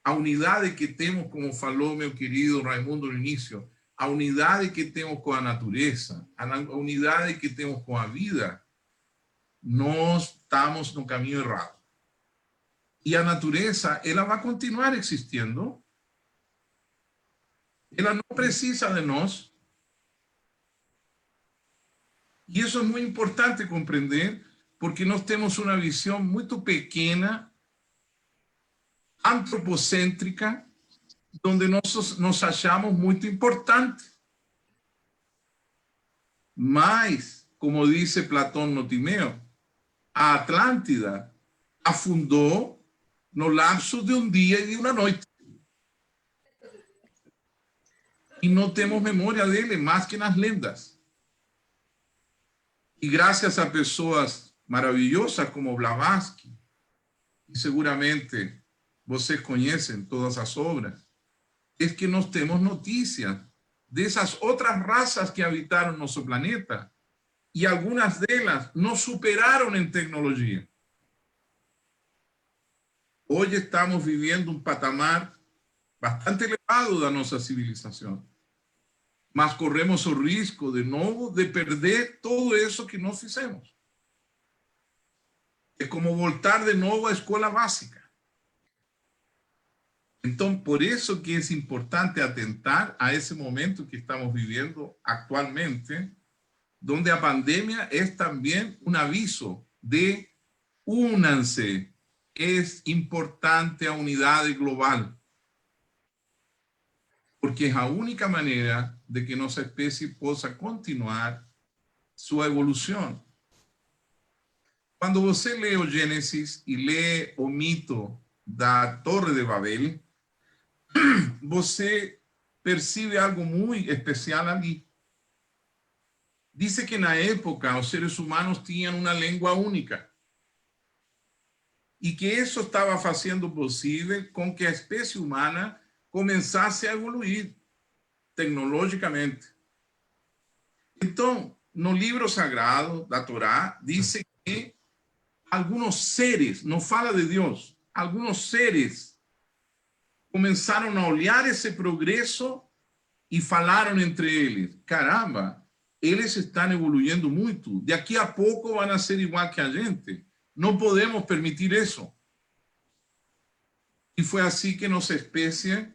C: a unidade que temos, como falou meu querido Raimundo no início, a unidade que temos com a natureza, a unidade que temos com a vida, nós estamos no caminho errado. E a natureza, ela vai continuar existindo. Ela não precisa de nós. E isso é muito importante compreender, porque nós temos uma visão muito pequena, antropocêntrica, onde nós nos achamos muito importantes. Mas, como dice Platón no Timeo, a Atlântida afundou no lapso de um dia e de uma noite. E não temos memória dele mais que nas lendas. E graças a pessoas maravilhosas como Blavatsky, e seguramente vocês conhecem todas as obras, é que nós temos notícias dessas outras raças que habitaram nosso planeta, e algumas delas nos superaram em tecnologia. Hoje estamos vivendo um patamar bastante elevado da nossa civilização, mas corremos o risco, de novo, de perder tudo isso que nós fizemos. É como voltar de novo à escola básica. Então, por isso que é importante atentar a esse momento que estamos vivendo actualmente, donde a pandemia é também um aviso de únanse. É importante a unidade global, porque é a única maneira de que nossa espécie possa continuar sua evolução. Quando você lê o Gênesis e lê o mito da Torre de Babel, você percebe algo muito especial ali. Diz que na época os seres humanos tinham uma língua única. E que isso estava fazendo possível com que a espécie humana começasse a evoluir tecnologicamente. Então, no livro sagrado da Torá, diz que alguns seres, não fala de Deus, alguns seres começaram a olhar esse progresso e falaram entre eles: caramba, eles estão evoluindo muito. Daqui a pouco vão ser igual que a gente. Não podemos permitir isso. E foi assim que nossa espécie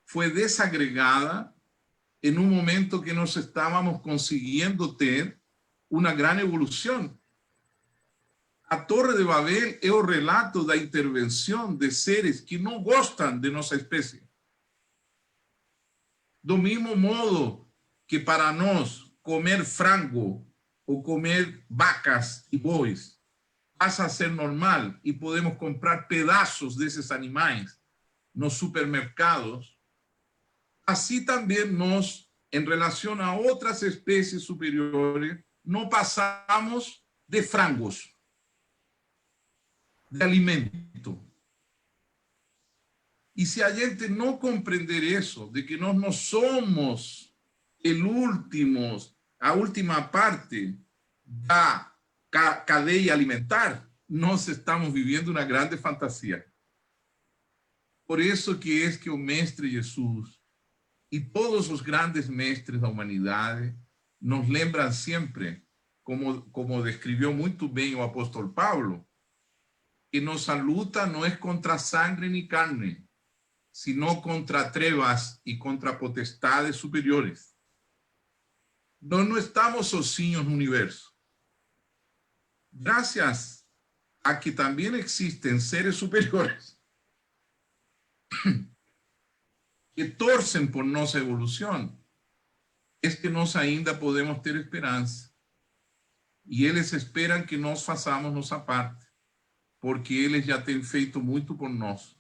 C: foi desagregada em um momento que nós estávamos conseguindo ter uma grande evolução. A Torre de Babel é o relato da intervenção de seres que não gostam de nossa espécie. Do mesmo modo que para nós comer frango ou comer vacas e bois passa a ser normal e podemos comprar pedaços desses animais nos supermercados, assim também nós, em relação a outras espécies superiores, não passamos de frangos, de alimento. E se a gente não compreender isso, de que nós não somos a última parte da cadeia alimentar, nós estamos vivendo uma grande fantasia. Por isso que é que o Mestre Jesus e todos os grandes mestres da humanidade nos lembram sempre, como descreveu muito bem o apóstolo Paulo, que nossa luta não é contra sangue nem carne, sino contra trevas e contra potestades superiores. Nós não estamos sozinhos no universo. Graças a que também existem seres superiores que torcem por nossa evolução, é que nós ainda podemos ter esperança. E eles esperam que nós façamos nossa parte, porque eles já têm feito muito por nós.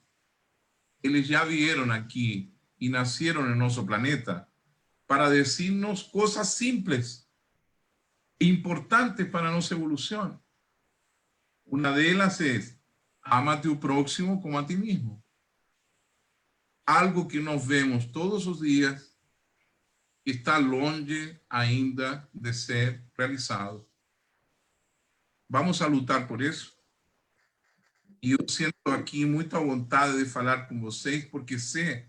C: Eles já vieram aqui e nasceram no nosso planeta para dizer-nos coisas simples e importantes para a nossa evolução. Uma delas é: ama-te o próximo como a ti mesmo. Algo que nós vemos todos os dias está longe ainda de ser realizado. Vamos a lutar por isso. E eu sinto aqui muita vontade de falar com vocês, porque sei,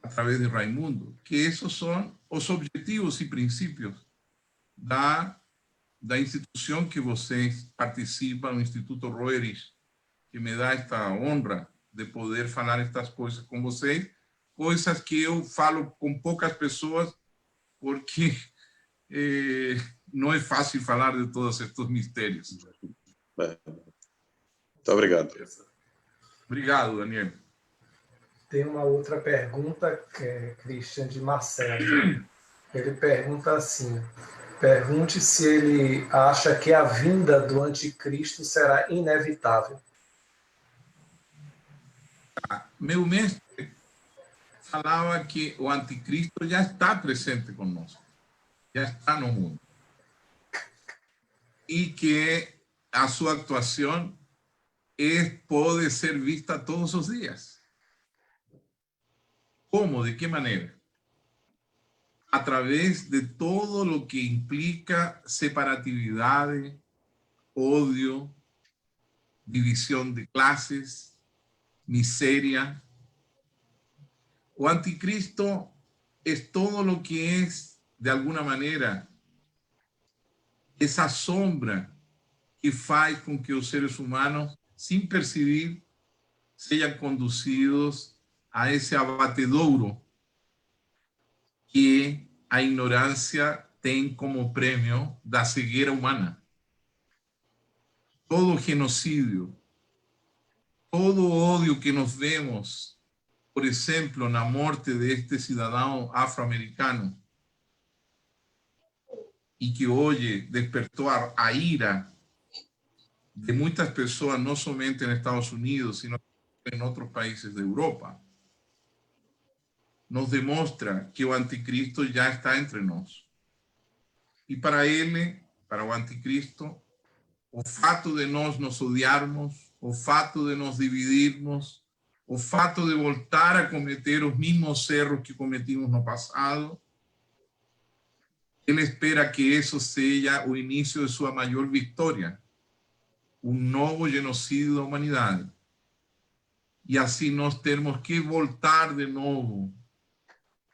C: através de Raimundo, que esses são os objetivos e princípios da instituição que vocês participam, o Instituto Roerich, que me dá esta honra de poder falar estas coisas com vocês, coisas que eu falo com poucas pessoas, porque não é fácil falar de todos estes mistérios.
F: Muito obrigado.
C: Obrigado, Daniel.
B: Tem uma outra pergunta, que é Christian de Marcelo. Ele pergunta assim: pergunte se ele acha que a vinda do anticristo será inevitável.
C: Meu mestre falava que o anticristo já está presente conosco, já está no mundo, e que a sua atuação pode ser vista todos os dias. Como? De que maneira? Através de todo lo que implica separatividade, ódio, divisão de classes, miseria. O anticristo é todo lo que é, de alguma maneira, essa sombra que faz com que os seres humanos, sem perceber, sejam conduzidos a esse abatedouro que a ignorância tem como prêmio da cegueira humana. Todo genocídio, todo ódio que nós vemos, por exemplo, na morte deste cidadão afro-americano, e que hoje despertou a ira de muitas pessoas, não somente nos Estados Unidos, sino em outros países da Europa, nos demonstra que o anticristo já está entre nós. E para ele, para o anticristo, o fato de nós nos odiarmos, o fato de nos dividirmos, o fato de voltar a cometer os mesmos erros que cometimos no passado, ele espera que isso seja o início de sua maior vitória, um novo genocídio da humanidade. E assim nós temos que voltar de novo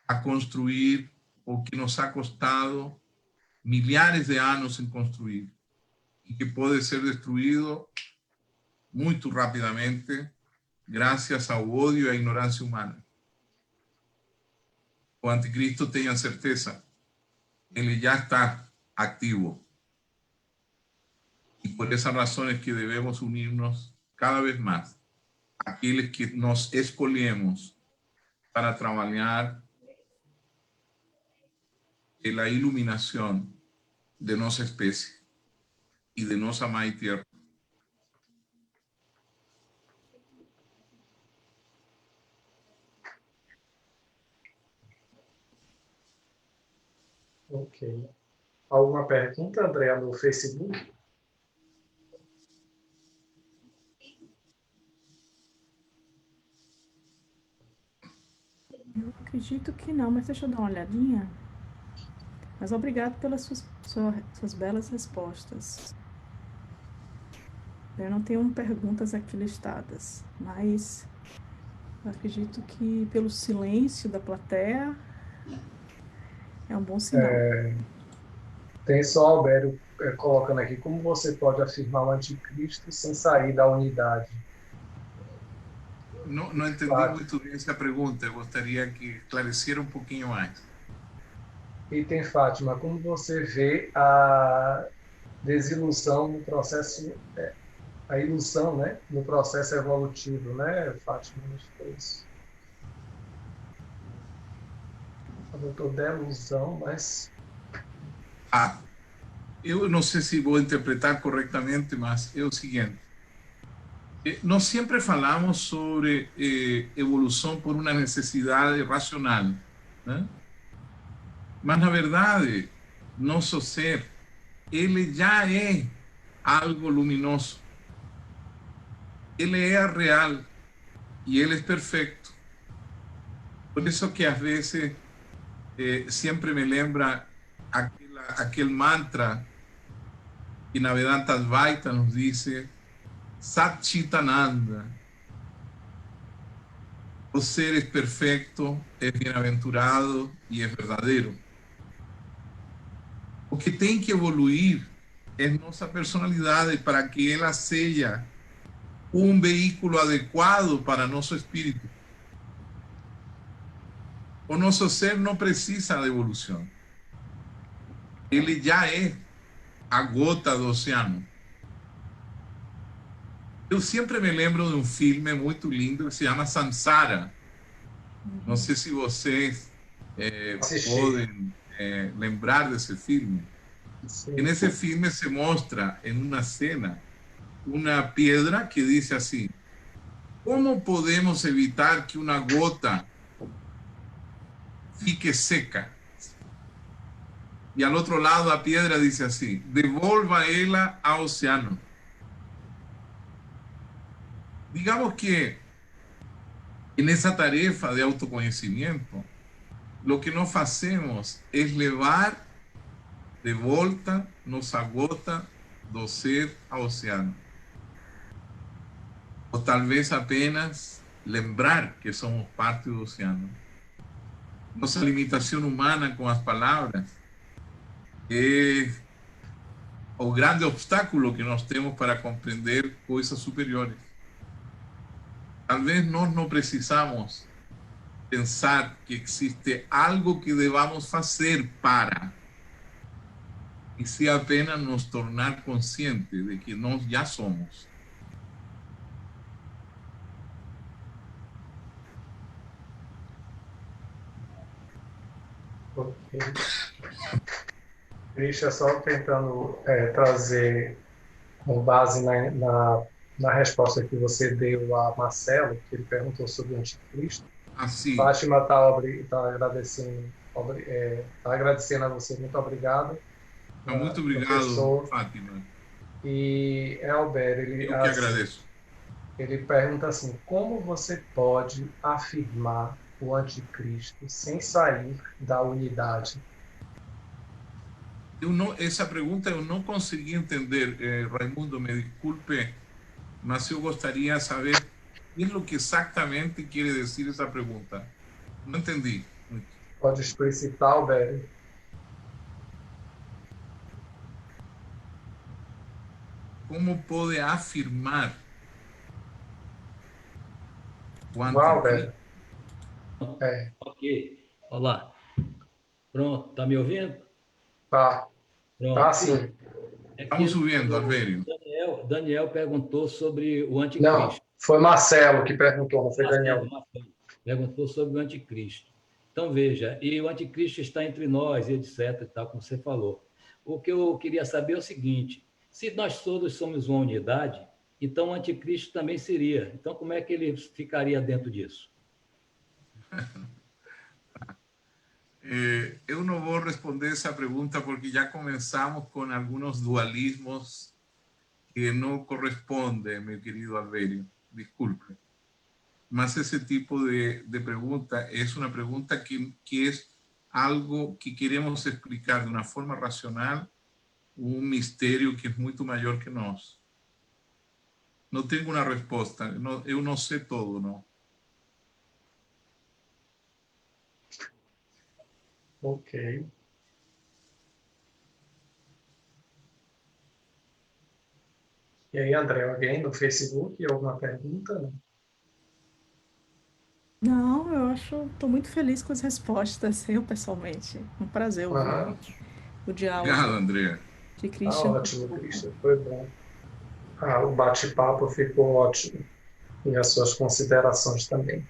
C: a construir o que nos ha costado milhares de anos em construir e que pode ser destruído muito rapidamente graças ao ódio e à ignorância humana. O anticristo, tenha certeza, ele já está ativo. E por essa razão é que devemos unir-nos cada vez mais aqueles que nos escolhemos para trabalhar pela iluminação de nossa espécie e de nossa mãe terra.
B: Ok. Alguma pergunta, Andréa, no Facebook?
A: Eu acredito que não, mas deixa eu dar uma olhadinha. Mas obrigado pelas suas belas respostas. Eu não tenho perguntas aqui listadas, mas eu acredito que pelo silêncio da plateia é um bom sinal.
B: Tem só Albério colocando aqui, como você pode afirmar o anticristo sem sair da unidade?
C: Não entendi muito bem essa pergunta, eu gostaria que esclarecesse um pouquinho mais.
B: E tem Fátima, como você vê a desilusão no processo, a ilusão, né, no processo evolutivo, né, Fátima? Acho que foi isso. Eu estou delusão, mas...
C: Eu não sei se vou interpretar corretamente, mas é o seguinte. Nós sempre falamos sobre evolução por uma necessidade racional, né? Mas, na verdade, nosso ser, ele já é algo luminoso. Ele é real e ele é perfeito. Por isso que, às vezes, sempre me lembra aquele mantra que na Vedanta Advaita nos diz Sat Chitananda. O ser é perfeito, é bem-aventurado e é verdadeiro. O que tem que evoluir é nossa personalidade para que ela seja um veículo adequado para nosso espírito. O nosso ser não precisa de evolução. Ele já é a gota do oceano. Eu sempre me lembro de um filme muito lindo que se chama Samsara. Não sei se vocês podem lembrar desse filme.
B: Sim.
C: E nesse filme se mostra em uma cena uma pedra que diz assim: como podemos evitar que uma gota fique seca? E ao outro lado a pedra diz assim: devolva ela ao oceano. Digamos que nessa tarefa de autoconhecimento, o que nós fazemos é levar de volta nossa gota do ser ao oceano. Ou talvez apenas lembrar que somos parte do oceano. Nossa limitação humana com as palavras é o grande obstáculo que nós temos para compreender coisas superiores. Talvez nós não precisamos pensar que existe algo que devamos fazer para, e se apenas nos tornar conscientes de que nós já somos.
B: Ok. Christian, só tentando trazer com base na resposta que você deu a Marcelo, que ele perguntou sobre o anticristo.
C: Assim,
B: Fátima está agradecendo a você, muito obrigado.
C: muito obrigado,
B: professor.
C: Fátima.
B: E Elber,
C: Eu que agradeço.
B: Ele pergunta assim: como você pode afirmar o anticristo sem sair da unidade?
C: Essa pergunta eu não consegui entender, Raimundo, me desculpe, mas eu gostaria de saber o que é que exatamente quer dizer essa pergunta. Não entendi.
B: Pode explicitar, Albert?
C: ¿cómo puede afirmar o
B: Uau,
C: anticristo?
B: velho. É,
E: Ok. Olá. Pronto. Está me ouvindo?
B: tá. Tá
E: Pronto.
B: sim.
E: É
C: Estamos
E: que
C: subiendo,
E: o
C: Alberio.
E: Daniel perguntou sobre o
B: Não,
E: anticristo.
B: foi Marcelo que perguntou, não foi Daniel.
E: Marcelo perguntou sobre o anticristo. Então, veja, e o anticristo está entre nós, e etc, e tal, como você falou. O que eu queria saber é o seguinte, se nós todos somos uma unidade, então o anticristo também seria. Então, como é que ele ficaria dentro disso?
C: Eu não vou responder essa pergunta porque já começamos com alguns dualismos que não correspondem, meu querido Alberio. Disculpe. Mas ese tipo de pregunta es una pregunta que es algo que queremos explicar de una forma racional, un misterio que es mucho mayor que nos. No tengo una respuesta, yo no sé todo, ¿no?
B: Ok. E aí, André, alguém no Facebook? Alguma pergunta?
A: Não, eu estou muito feliz com as respostas, eu pessoalmente. Um prazer ouvir
B: Ah,
A: o diálogo
C: Obrigado, Andrea.
A: de
B: tá
A: Christian com
B: ótimo,
A: Foucault.
B: Christian. Foi bom. Ah, o bate-papo ficou ótimo. E as suas considerações também.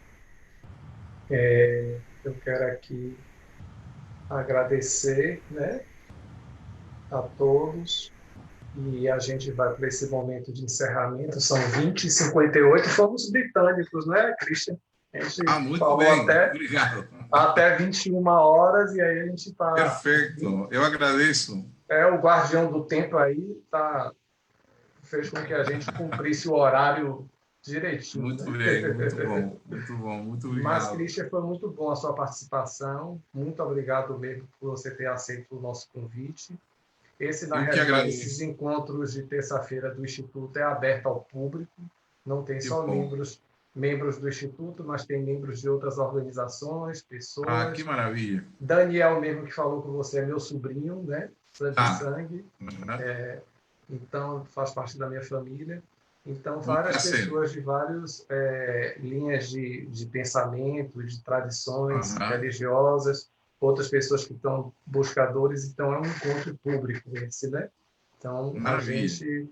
B: Eu quero aqui agradecer, né, a todos. E a gente vai para esse momento de encerramento. São 20h58. Fomos britânicos, né, Christian? A gente
C: Muito
B: falou
C: bem, obrigado.
B: até 21 horas e aí a gente está...
C: Perfeito, eu agradeço.
B: O guardião do tempo aí fez com que a gente cumprisse o horário direitinho.
C: Muito
B: Né?
C: bem, muito bom, muito bom, muito obrigado.
B: Mas, Christian, foi muito bom a sua participação. Muito obrigado mesmo por você ter aceito o nosso convite. Na realidade, esses encontros de terça-feira do Instituto é aberto ao público. Não tem só membros do Instituto, mas tem membros de outras organizações, pessoas.
C: Ah, que maravilha.
B: Daniel mesmo que falou com você é meu sobrinho, né? Sangue. Então, faz parte da minha família. Então, várias pessoas de várias linhas de pensamento, de tradições religiosas, outras pessoas que estão buscadores, então é um encontro público esse, né? Então, a gente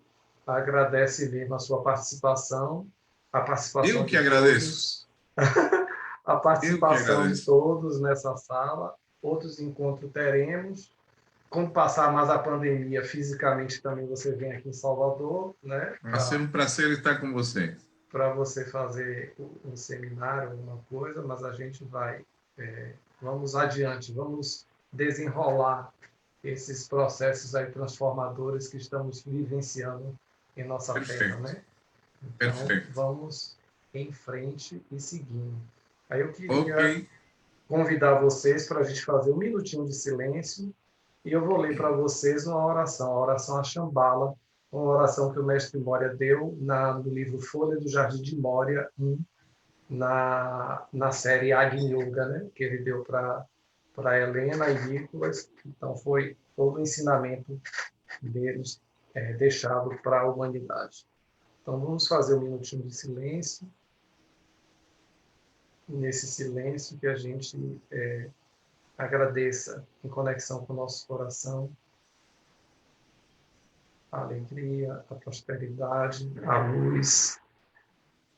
B: agradece mesmo a sua participação, a participação
C: Eu que agradeço.
B: A participação de todos nessa sala. Outros encontros teremos. Quando passar mais a pandemia, fisicamente também você vem aqui em Salvador, né?
C: Vai ser um prazer estar com você.
B: Para você fazer um seminário, alguma coisa, mas a gente vai... vamos adiante, vamos desenrolar esses processos aí transformadores que estamos vivenciando em nossa terra, né? Então, vamos em frente e seguindo. Aí eu queria convidar vocês para a gente fazer um minutinho de silêncio e eu vou ler para vocês uma oração, a oração a Shambhala, uma oração que o mestre Moria deu no livro Folha do Jardim de Moria 1, na série Agni Yoga, né? Que ele deu para Helena e Nicolas. Então, foi todo o ensinamento deles deixado para a humanidade. Então, vamos fazer um minutinho de silêncio. Nesse silêncio que a gente agradeça em conexão com o nosso coração a alegria, a prosperidade, a luz.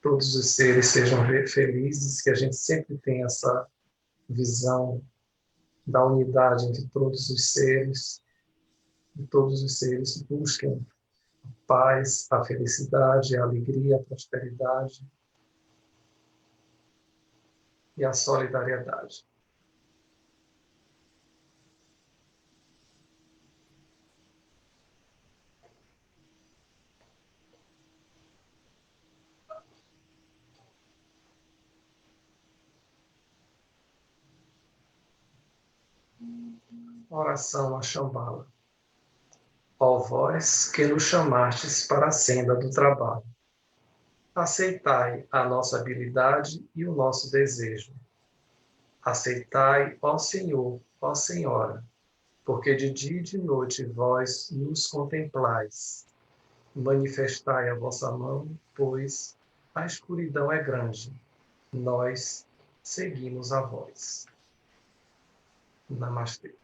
B: Todos os seres sejam felizes, que a gente sempre tenha essa visão da unidade entre todos os seres, e todos os seres busquem a paz, a felicidade, a alegria, a prosperidade e a solidariedade. Oração a Shambhala. Ó vós que nos chamastes para a senda do trabalho, aceitai a nossa habilidade e o nosso desejo. Aceitai, ó Senhor, ó Senhora, porque de dia e de noite vós nos contemplais, manifestai a vossa mão, pois a escuridão é grande. Nós seguimos a vós. Namastê.